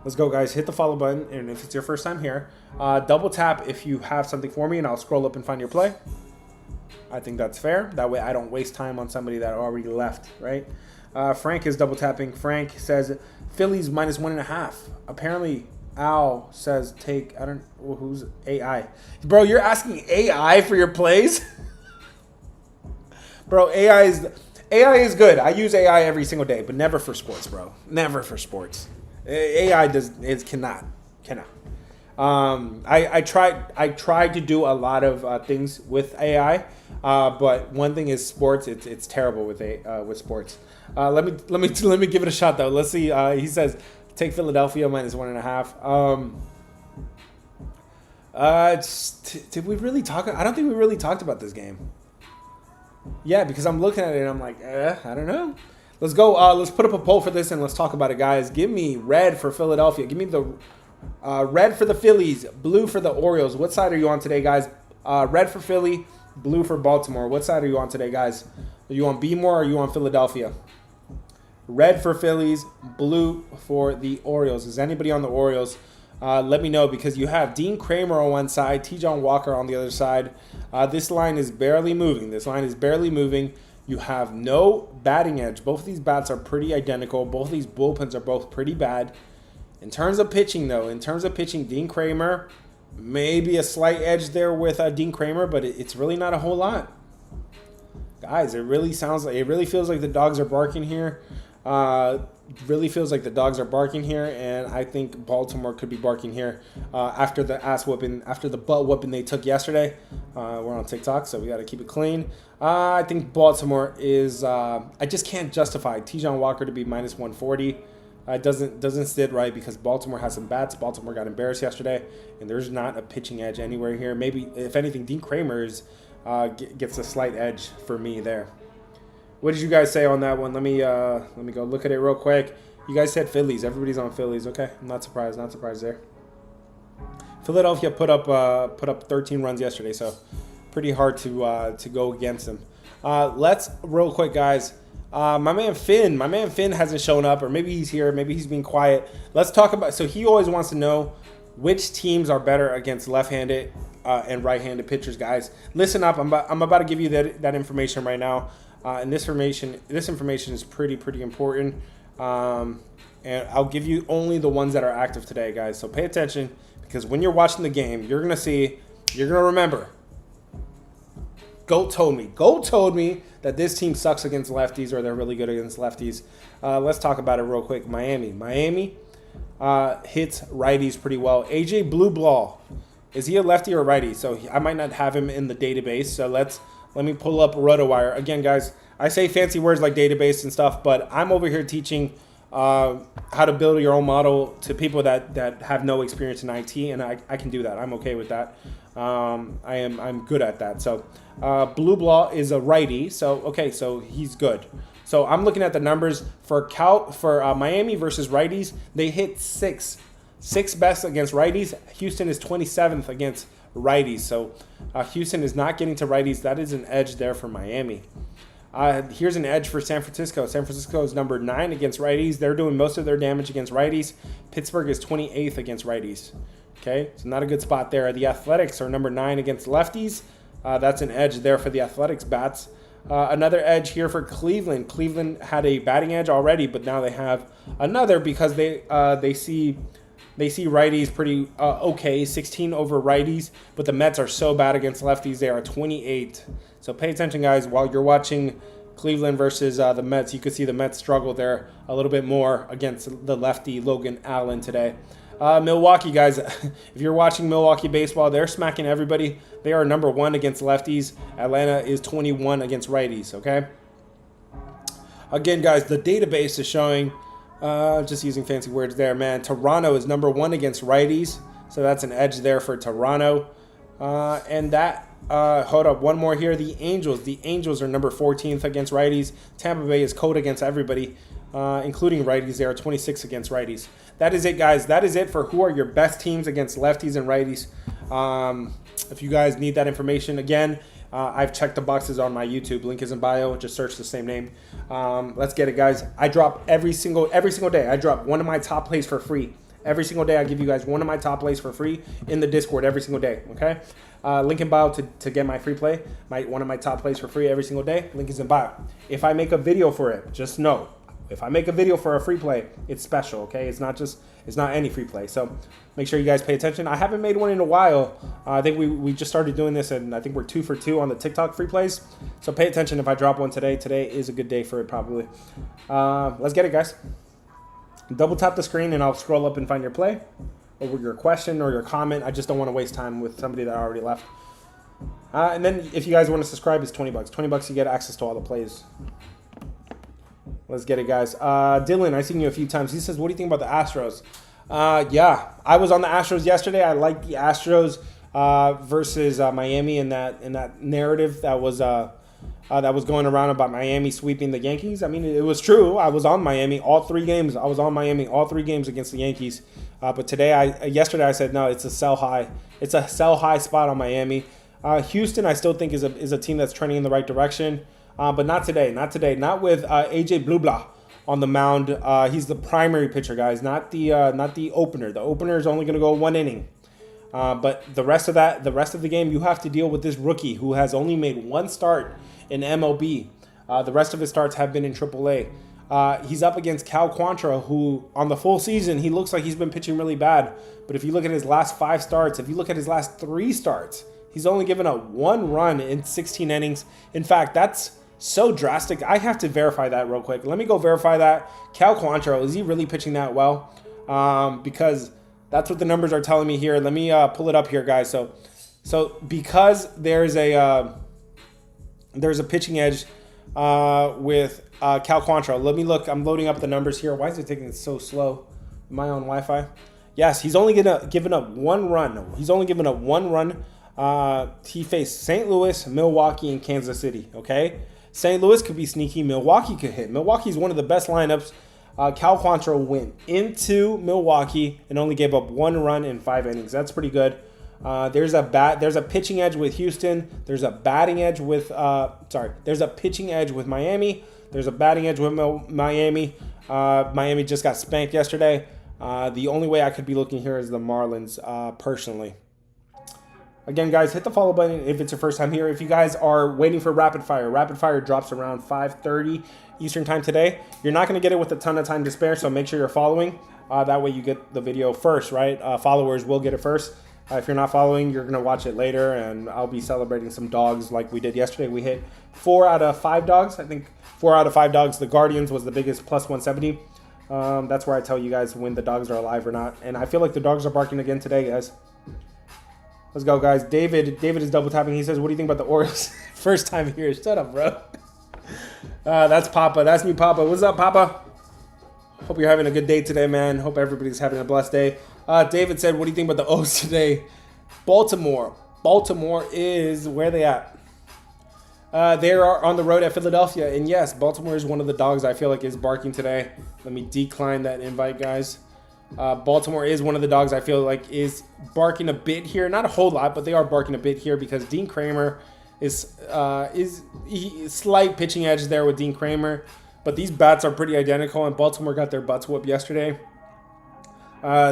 Let's go, guys. Hit the follow button, and if it's your first time here, double tap if you have something for me, and I'll scroll up and find your play. I think that's fair. That way I don't waste time on somebody that already left, right? Frank is double tapping. Frank says Phillies -1.5. Apparently, Al says take, I don't know, who's AI? Bro, you're asking AI for your plays? Bro, AI is good. I use AI every single day, but never for sports, bro. Never for sports. AI cannot. I tried to do a lot of things with AI, but one thing is sports. It's terrible with sports. Let me give it a shot though. Let's see. He says take Philadelphia -1.5. Did we really talk? I don't think we really talked about this game. Yeah, because I'm looking at it and I'm like, I don't know. Let's go. Let's put up a poll for this and let's talk about it, guys. Give me red for Philadelphia. Give me the red for the Phillies, blue for the Orioles. What side are you on today, guys? Red for Philly, blue for Baltimore. What side are you on today, guys? Are you on B-more or are you on Philadelphia? Red for Phillies, blue for the Orioles. Is anybody on the Orioles? Let me know because you have Dean Kramer on one side, T-John Walker on the other side. This line is barely moving. You have no batting edge. Both of these bats are pretty identical. Both of these bullpens are both pretty bad. In terms of pitching, though, Dean Kramer, maybe a slight edge there with Dean Kramer, but it's really not a whole lot. Guys, it really feels like the dogs are barking here. And I think Baltimore could be barking here after the butt whooping they took yesterday. We're on TikTok, so we got to keep it clean. I think Baltimore is. I just can't justify T-John Walker to be -140. It doesn't sit right because Baltimore has some bats. Baltimore got embarrassed yesterday, and there's not a pitching edge anywhere here. Maybe if anything, Dean Kramer's gets a slight edge for me there. What did you guys say on that one? Let me go look at it real quick. You guys said Phillies. Everybody's on Phillies. Okay, I'm not surprised. Not surprised there. Philadelphia put up 13 runs yesterday, so pretty hard to go against them. Let's real quick, guys. My man Finn hasn't shown up, or maybe he's here. Maybe he's being quiet. Let's talk about. So he always wants to know which teams are better against left-handed and right-handed pitchers, guys. Listen up. I'm about to give you that information right now. And this information is pretty important. And I'll give you only the ones that are active today, guys. So pay attention because when you're watching the game, you're gonna remember. Goat told me that this team sucks against lefties or they're really good against lefties. Let's talk about it real quick. Miami hits righties pretty well. AJ Blue Ball, is he a lefty or a righty? So I might not have him in the database. So let me pull up RotoWire. Again, guys, I say fancy words like database and stuff, but I'm over here teaching how to build your own model to people that have no experience in IT, and I can do that. I'm okay with that. I'm good at that. So Blue Ball is a righty, so he's good. So I'm looking at the numbers for Miami versus righties. They hit six best against righties. Houston is 27th against righties. So Houston is not getting to righties. That is an edge there for Miami. Here's an edge for San Francisco. San Francisco is number 9 against righties. They're doing most of their damage against righties. Pittsburgh is 28th against righties. Okay, so not a good spot there. The Athletics are number 9 against lefties. That's an edge there for the Athletics bats. Another edge here for Cleveland. Cleveland had a batting edge already, but now they have another because they see righties pretty okay, 16 over righties, but the Mets are so bad against lefties. They are 28. So pay attention, guys. While you're watching Cleveland versus the Mets, you could see the Mets struggle there a little bit more against the lefty Logan Allen today. Milwaukee, guys, if you're watching Milwaukee baseball, they're smacking everybody. They are number 1 against lefties. Atlanta is 21 against righties, okay? Again, guys, the database is showing Just using fancy words there, man. Toronto is #1 against righties, so that's an edge there for Toronto. And that, hold up, one more here. The Angels are number 14th against righties. Tampa Bay is cold against everybody, including righties. They are 26 against righties. That is it, guys. That is it for who are your best teams against lefties and righties. If you guys need that information, again, I've checked the boxes on my YouTube. Link is in bio. Just search the same name. Let's get it, guys. I drop every single day. I drop one of my top plays for free. Every single day, I give you guys one of my top plays for free in the Discord every single day, okay? Link in bio to get my free play, one of my top plays for free every single day. Link is in bio. If I make a video for it, just know, if I make a video for a free play, it's special, okay? It's not any free play. So make sure you guys pay attention. I haven't made one in a while. I think we just started doing this, and I think we're 2 for 2 on the TikTok free plays. So pay attention if I drop one today. Today is a good day for it, probably. Let's get it, guys. Double tap the screen and I'll scroll up and find your play or your question or your comment. I just don't want to waste time with somebody that already left. And then if you guys want to subscribe, it's $20. $20, you get access to all the plays. Let's get it, guys. Dylan, I've seen you a few times. He says, what do you think about the Astros? Yeah, I was on the Astros yesterday. I like the Astros versus Miami in that narrative that was going around about Miami sweeping the Yankees. I mean, it was true. I was on Miami all 3 games. I was on Miami all 3 games against the Yankees. But yesterday I said, no, it's a sell high. It's a sell high spot on Miami. Houston, I still think is a team that's trending in the right direction. But not today. Not today. Not with AJ Blubla on the mound. He's the primary pitcher, guys, not the opener. The opener is only going to go 1 inning. But the rest of the game, you have to deal with this rookie who has only made 1 start in MLB. The rest of his starts have been in AAA. He's up against Cal Quantrill, who on the full season, he looks like he's been pitching really bad. But if you look at his last 5 starts, if you look at his last 3 starts, he's only given up 1 run in 16 innings. In fact, that's so drastic. I have to verify that real quick. Let me go verify that. Cal Quantrill, is he really pitching that well? Because that's what the numbers are telling me here. Let me pull it up here, guys. So because there's a pitching edge with Cal Quantrill. Let me look. I'm loading up the numbers here. Why is it taking so slow? Am I on Wi-Fi? Yes, he's only given up 1 run. He's only given up 1 run. He faced St. Louis, Milwaukee, and Kansas City. Okay, St. Louis could be sneaky. Milwaukee could hit. Milwaukee's one of the best lineups. Cal Quantrill went into Milwaukee and only gave up 1 run in 5 innings. That's pretty good. There's a pitching edge with Houston. There's a batting edge with there's a pitching edge with Miami. There's a batting edge with Miami. Miami just got spanked yesterday. The only way I could be looking here is the Marlins, personally. Again, guys, hit the follow button if it's your first time here. If you guys are waiting for Rapid Fire drops around 5:30 Eastern time today. You're not going to get it with a ton of time to spare, so make sure you're following. That way you get the video first, right? Followers will get it first. If you're not following, you're going to watch it later, and I'll be celebrating some dogs like we did yesterday. We hit 4 out of 5 dogs. I think 4 out of 5 dogs. The Guardians was the biggest, plus 170. That's where I tell you guys when the dogs are alive or not. And I feel like the dogs are barking again today, guys. Let's go, guys. David is double tapping. He says, what do you think about the Orioles? First time here. Shut up, bro. That's Papa. That's me, Papa. What's up, Papa? Hope you're having a good day today, man. Hope everybody's having a blessed day. David said, what do you think about the O's today? Baltimore. Baltimore is, where are they at? They are on the road at Philadelphia. And yes, Baltimore is one of the dogs I feel like is barking today. Let me decline that invite, guys. Baltimore is one of the dogs I feel like is barking a bit here. Not a whole lot, but they are barking a bit here because Dean Kramer is slight pitching edge there with Dean Kramer. But these bats are pretty identical, and Baltimore got their butts whooped yesterday.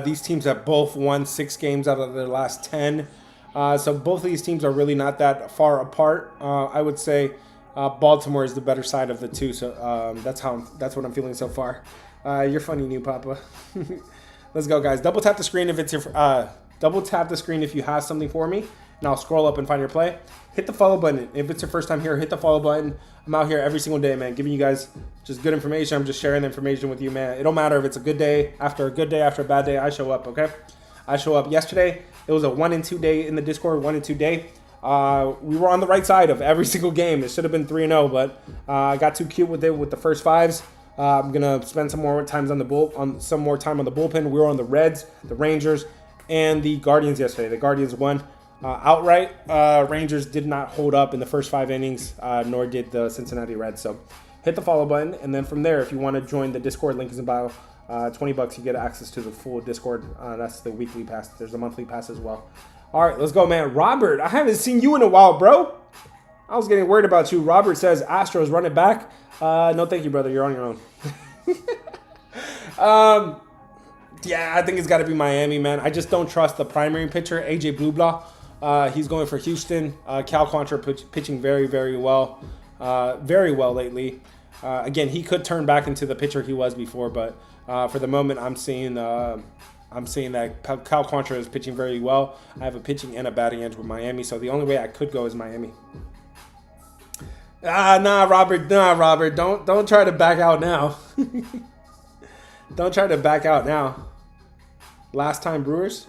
These teams have both won 6 games out of their last 10. So both of these teams are really not that far apart. I would say Baltimore is the better side of the two. So that's what I'm feeling so far. You're funny, new Papa. Let's go, guys. Double tap the screen if it's your double tap the screen if you have something for me, and I'll scroll up and find your play. Hit the follow button if it's your first time here. Hit the follow button. I'm out here every single day, man, giving you guys just good information. I'm just sharing the information with you, man. It don't matter if it's a good day, after a bad day. I show up, okay? I show up. Yesterday, it was a 1-2 day in the Discord. 1-2 day. We were on the right side of every single game. It should have been 3-0, but I got too cute with it with the first 5s. I'm gonna spend some more time on the bullpen. We were on the Reds, the Rangers, and the Guardians yesterday. The Guardians won outright. Rangers did not hold up in the first 5 innings, nor did the Cincinnati Reds. So hit the follow button, and then from there, if you want to join the Discord, link is in bio. $20, you get access to the full Discord. That's the weekly pass. There's a monthly pass as well. All right, let's go, man. Robert, I haven't seen you in a while, bro. I was getting worried about you. Robert says Astros run it back. No, thank you, brother. You're on your own. Yeah, I think it's got to be Miami, man. I just don't trust the primary pitcher, AJ Blublau. He's going for Houston. Cal Contra pitching very, very well. Very well lately. Again, he could turn back into the pitcher he was before, but for the moment, I'm seeing that Cal Contra is pitching very well. I have a pitching and a batting edge with Miami, so the only way I could go is Miami. Nah, Robert. Don't try to back out now. Don't try to back out now. Last time Brewers?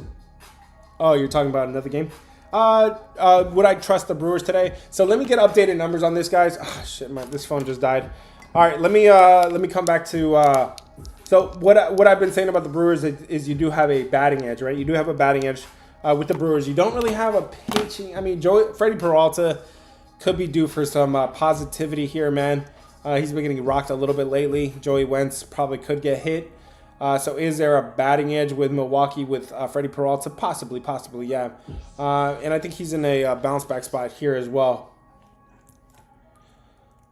Oh, you're talking about another game? Would I trust the Brewers today? So let me get updated numbers on this, guys. Oh, shit, this phone just died. All right, let me come back to. So what I've been saying about the Brewers is you do have a batting edge, right? You do have a batting edge with the Brewers. You don't really have a pitching. I mean, Freddie Peralta could be due for some positivity here, man. He's been getting rocked a little bit lately. Joey Wentz probably could get hit. So is there a batting edge with Milwaukee with Freddie Peralta? Possibly, yeah. And I think he's in a bounce back spot here as well.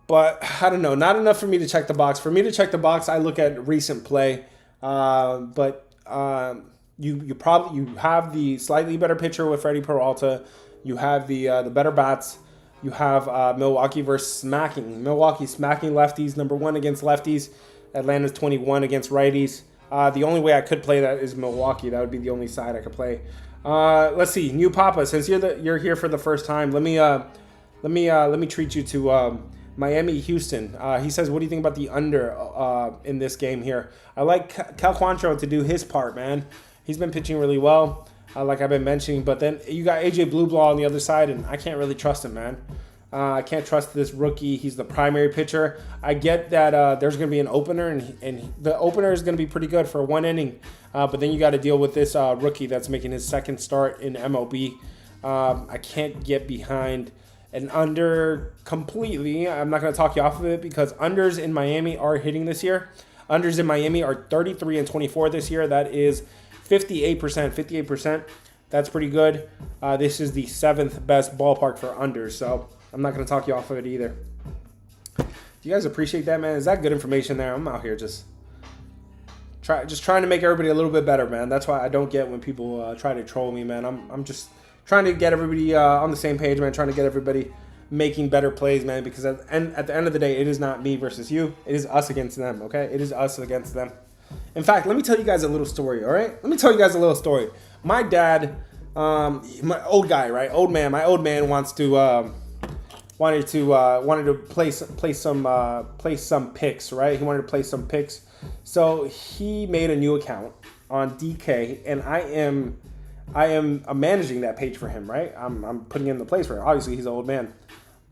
But I don't know. Not enough for me to check the box. For me to check the box, I look at recent play. But you have the slightly better pitcher with Freddie Peralta. You have the better bats. You have Milwaukee smacking lefties. Number 1 against lefties. Atlanta's 21 against righties. The only way I could play that is Milwaukee. That would be the only side I could play. Let's see, New Papa. Since you're here for the first time, let me treat you to Miami Houston. He says, what do you think about the under in this game here? I like Cal Quantrill to do his part, man. He's been pitching really well, like I've been mentioning. But then you got AJ Blublau on the other side, and I can't really trust him, man. I can't trust this rookie. He's the primary pitcher. I get that there's going to be an opener, and the opener is going to be pretty good for 1 inning. But then you got to deal with this rookie that's making his second start in MLB. I can't get behind an under completely. I'm not going to talk you off of it because unders in Miami are hitting this year. Unders in Miami are 33 and 24 this year. That is 58%. 58%. That's pretty good. This is the 7th best ballpark for unders. So I'm not going to talk you off of it either. Do you guys appreciate that, man? Is that good information there? I'm out here just trying to make everybody a little bit better, man. That's why I don't get when people try to troll me, man. I'm just trying to get everybody on the same page, man. Trying to get everybody making better plays, man. Because at the end of the day, it is not me versus you. It is us against them, okay? It is us against them. In fact, let me tell you guys a little story, all right? Let me tell you guys a little story. My dad, my old guy, right? Old man. My old man wanted to play some picks, right? He wanted to play some picks, so he made a new account on DK, and I am managing that page for him, right? I'm putting in the plays for him. Obviously, he's an old man,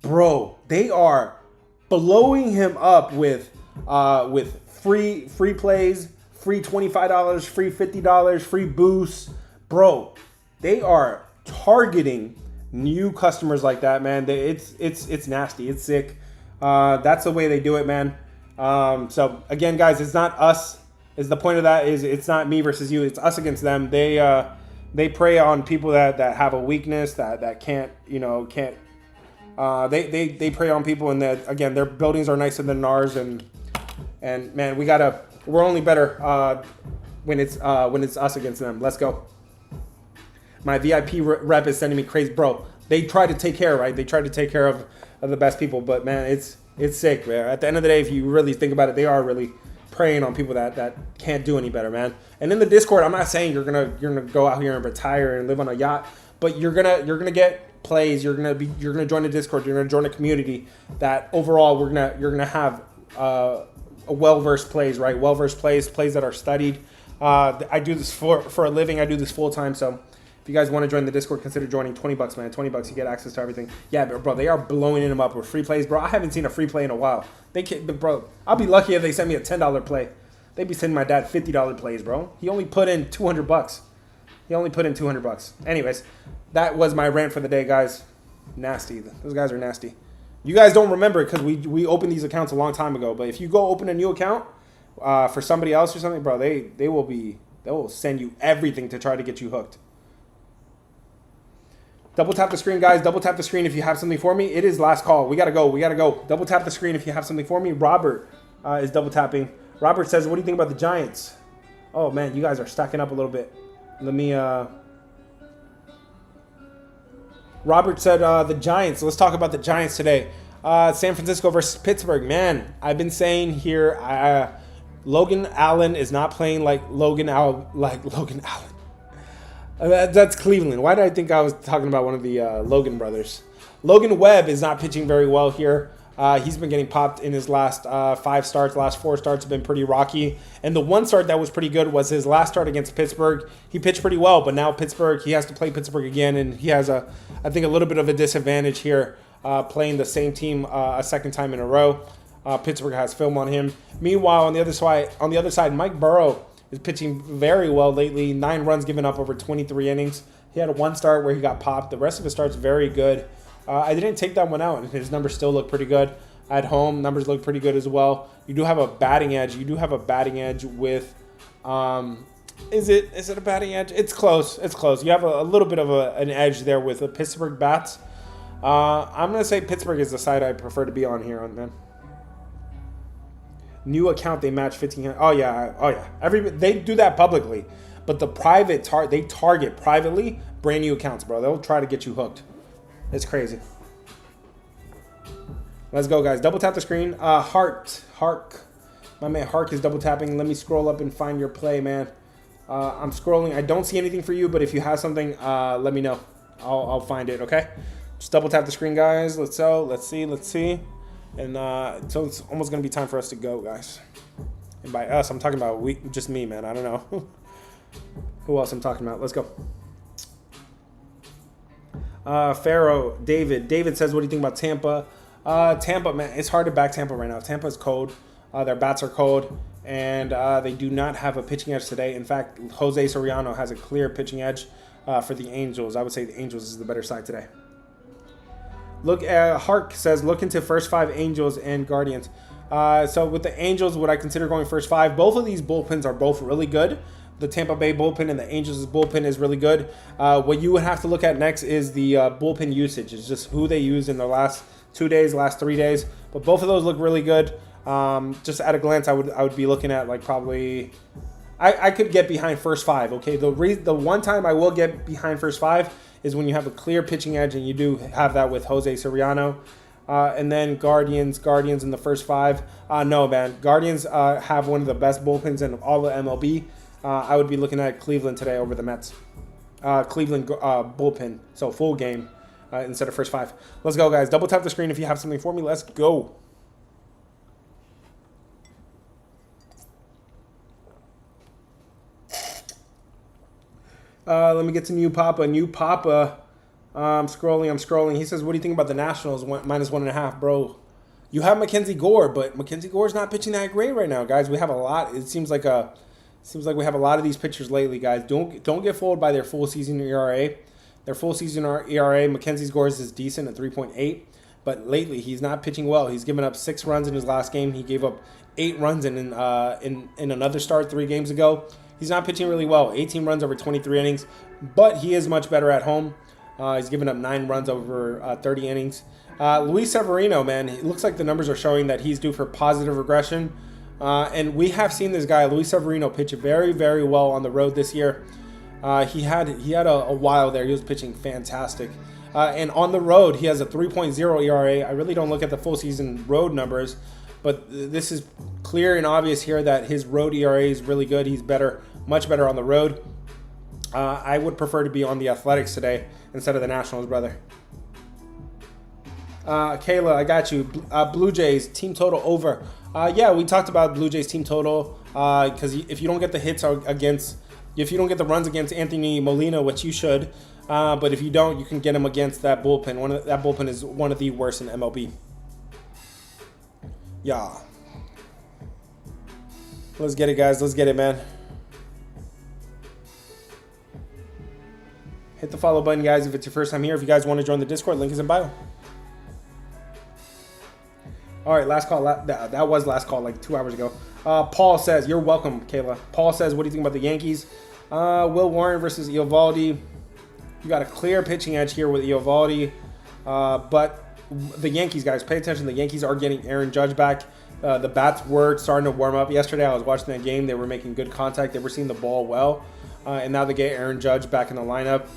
bro. They are blowing him up with free plays, free $25, free $50, free boosts, bro. They are targeting new customers like that, man. It's nasty. It's sick. That's the way they do it, man. So again, guys, it's not us. Is the point of that is it's not me versus you. It's us against them. They prey on people that have a weakness that can't. They prey on people, and that again, their buildings are nicer than ours, and man, we're only better when it's us against them. Let's go. My VIP rep is sending me crazy, bro. They try to take care, right? They try to take care of the best people, but man, it's sick, man. At the end of the day, if you really think about it, they are really preying on people that can't do any better, man. And in the Discord, I'm not saying you're gonna go out here and retire and live on a yacht, but you're gonna get plays. You're gonna join the Discord. You're gonna join a community that overall you're gonna have a well-versed plays, right? Well-versed plays that are studied. I do this for a living. I do this full time, so If you guys want to join the Discord, consider joining. $20, man. $20, you get access to everything. Yeah, but bro, they are blowing them up with free plays, bro. I haven't seen a free play in a while. They can't, bro. I'll be lucky if they send me a $10 play. They'd be sending my dad $50 plays, bro. He only put in $200. He only put in $200. Anyways, that was my rant for the day, guys. Nasty. Those guys are nasty. You guys don't remember it because we opened these accounts a long time ago. But if you go open a new account for somebody else or something, bro, they will send you everything to try to get you hooked. Double tap the screen, guys. Double tap the screen if you have something for me. It is last call. We gotta go. We gotta go. Double tap the screen if you have something for me. Robert is double tapping. Robert says, "What do you think about the Giants?" Oh man, you guys are stacking up a little bit. Let me. Robert said the Giants. Let's talk about the Giants today. San Francisco versus Pittsburgh. Man, I've been saying here, Logan Allen is not playing like Logan Allen. That's Cleveland. Why did I think I was talking about one of the Logan brothers? Logan Webb is not pitching very well here. He's been getting popped in his last 5 starts. Last 4 starts have been pretty rocky. And the one start that was pretty good was his last start against Pittsburgh. He pitched pretty well, but now Pittsburgh, he has to play Pittsburgh again, and he has I think a little bit of a disadvantage here playing the same team a second time in a row. Pittsburgh has film on him. Meanwhile, on the other side, Mike Burrow is pitching very well lately. 9 runs given up over 23 innings. He had one start where he got popped. The rest of his starts very good. I didn't take that one out, and his numbers still look pretty good. At home, numbers look pretty good as well. You do have a batting edge. You do have a batting edge with, is it a batting edge? It's close. It's close. You have a little bit of an edge there with the Pittsburgh bats. I'm going to say Pittsburgh is the side I prefer to be on here, man. New account, they match 15. Oh yeah. They do that publicly, but the private they target privately brand new accounts, bro. They'll try to get you hooked. It's crazy. Let's go, guys. Double tap the screen. Hark. My man Hark is double tapping. Let me scroll up and find your play, man. I'm scrolling. I don't see anything for you, but if you have something, let me know. I'll find it. Okay. Just double tap the screen, guys. Let's see. And so it's almost gonna be time for us to go, guys. And by us, I'm talking about just me, man. I don't know who else I'm talking about. Let's go. Pharaoh, David says, what do you think about Tampa? Tampa, man, it's hard to back Tampa right now. Tampa's cold. Their bats are cold, and they do not have a pitching edge today. In fact, Jose Soriano has a clear pitching edge for the Angels. I would say the Angels is the better side today. Hark says, look into first 5 Angels and Guardians. So with the Angels, would I consider going first 5? Both of these bullpens are both really good. The Tampa Bay bullpen and the Angels' bullpen is really good. What you would have to look at next is the bullpen usage. It's just who they use in the last 2 days, last 3 days. But both of those look really good. Just at a glance, I would be looking at like probably. I could get behind first 5. Okay, the one time I will get behind first 5 is when you have a clear pitching edge, and you do have that with Jose Soriano. And then Guardians in the first 5. No, man. Guardians have one of the best bullpens in all the MLB. I would be looking at Cleveland today over the Mets. Cleveland bullpen, so full game instead of first 5. Let's go, guys. Double tap the screen if you have something for me. Let's go. Let me get to New Papa. I'm scrolling. He says, what do you think about the Nationals? -1.5, bro. You have Mackenzie Gore, but Mackenzie Gore's not pitching that great right now, guys. We have a lot. It seems like we have a lot of these pitchers lately, guys. Don't get fooled by their full season ERA. Their full season ERA, Mackenzie Gore's is decent at 3.8, but lately he's not pitching well. He's given up 6 runs in his last game. He gave up 8 runs in another start 3 games ago. He's not pitching really well. 18 runs over 23 innings, but he is much better at home. He's given up 9 runs over 30 innings. Luis Severino, man, it looks like the numbers are showing that he's due for positive regression. And we have seen this guy, Luis Severino, pitch very, very well on the road this year. He had a while there. He was pitching fantastic. And on the road, he has a 3.0 ERA. I really don't look at the full season road numbers, but this is clear and obvious here that his road ERA is really good. He's much better on the road. I would prefer to be on the Athletics today instead of the Nationals, brother. Kayla, I got you. Blue Jays, team total over. Yeah, we talked about Blue Jays team total because if you don't get the hits against If you don't get the runs against Anthony Molina, which you should, but if you don't, you can get him against that bullpen. That bullpen is one of the worst in MLB. Yeah. Let's get it, guys. Let's get it, man. Hit the follow button, guys, if it's your first time here. If you guys want to join the Discord, link is in bio. All right, last call. That was last call like 2 hours ago. Paul says, you're welcome, Kayla. Paul says, what do you think about the Yankees? Will Warren versus Eovaldi. You got a clear pitching edge here with Eovaldi. But the Yankees, guys, pay attention. The Yankees are getting Aaron Judge back. The bats were starting to warm up. Yesterday, I was watching that game. They were making good contact. They were seeing the ball well. And now they get Aaron Judge back in the lineup.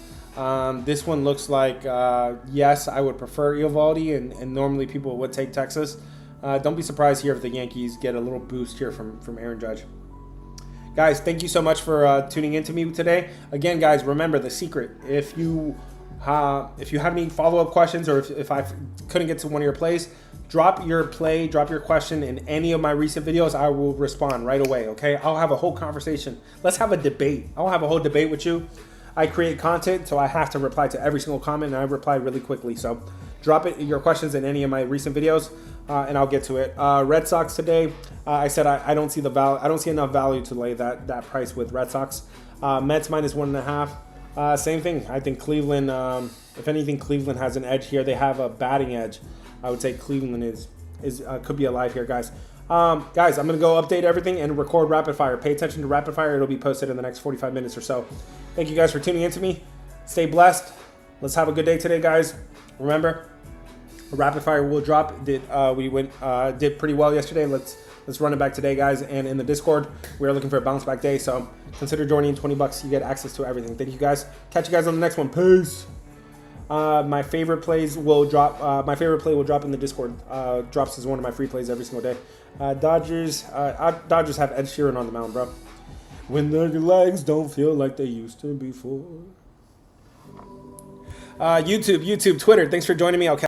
This one looks like, yes, I would prefer Eovaldi, and normally people would take Texas. Don't be surprised here if the Yankees get a little boost here from Aaron Judge. Guys, thank you so much for tuning in to me today. Again, guys, remember the secret. If you have any follow-up questions, or if I couldn't get to one of your plays, drop your question in any of my recent videos. I will respond right away, okay? I'll have a whole conversation. Let's have a debate. I'll have a whole debate with you. I create content, so I have to reply to every single comment, and I reply really quickly. So drop your questions in any of my recent videos, and I'll get to it. Red Sox today. I said I don't see I don't see enough value to lay that price with Red Sox. Mets minus 1.5. Same thing. I think Cleveland. If anything, Cleveland has an edge here. They have a batting edge. I would say Cleveland could be alive here, guys. Guys, I'm gonna go update everything and record rapid fire. Pay attention to rapid fire. It'll be posted in the next 45 minutes or so. Thank you guys for tuning in to me. Stay blessed. Let's have a good day today, guys. Remember, rapid fire will drop. Did pretty well yesterday. Let's run it back today, guys. And in the Discord, we are looking for a bounce back day. So consider joining. $20. You get access to everything. Thank you, guys. Catch you guys on the next one. Peace. My favorite plays will drop. My favorite play will drop in the Discord. Drops as one of my free plays every single day. Dodgers have Ed Sheeran on the mound, bro. When the legs don't feel like they used to before. YouTube, Twitter. Thanks for joining me. I'll catch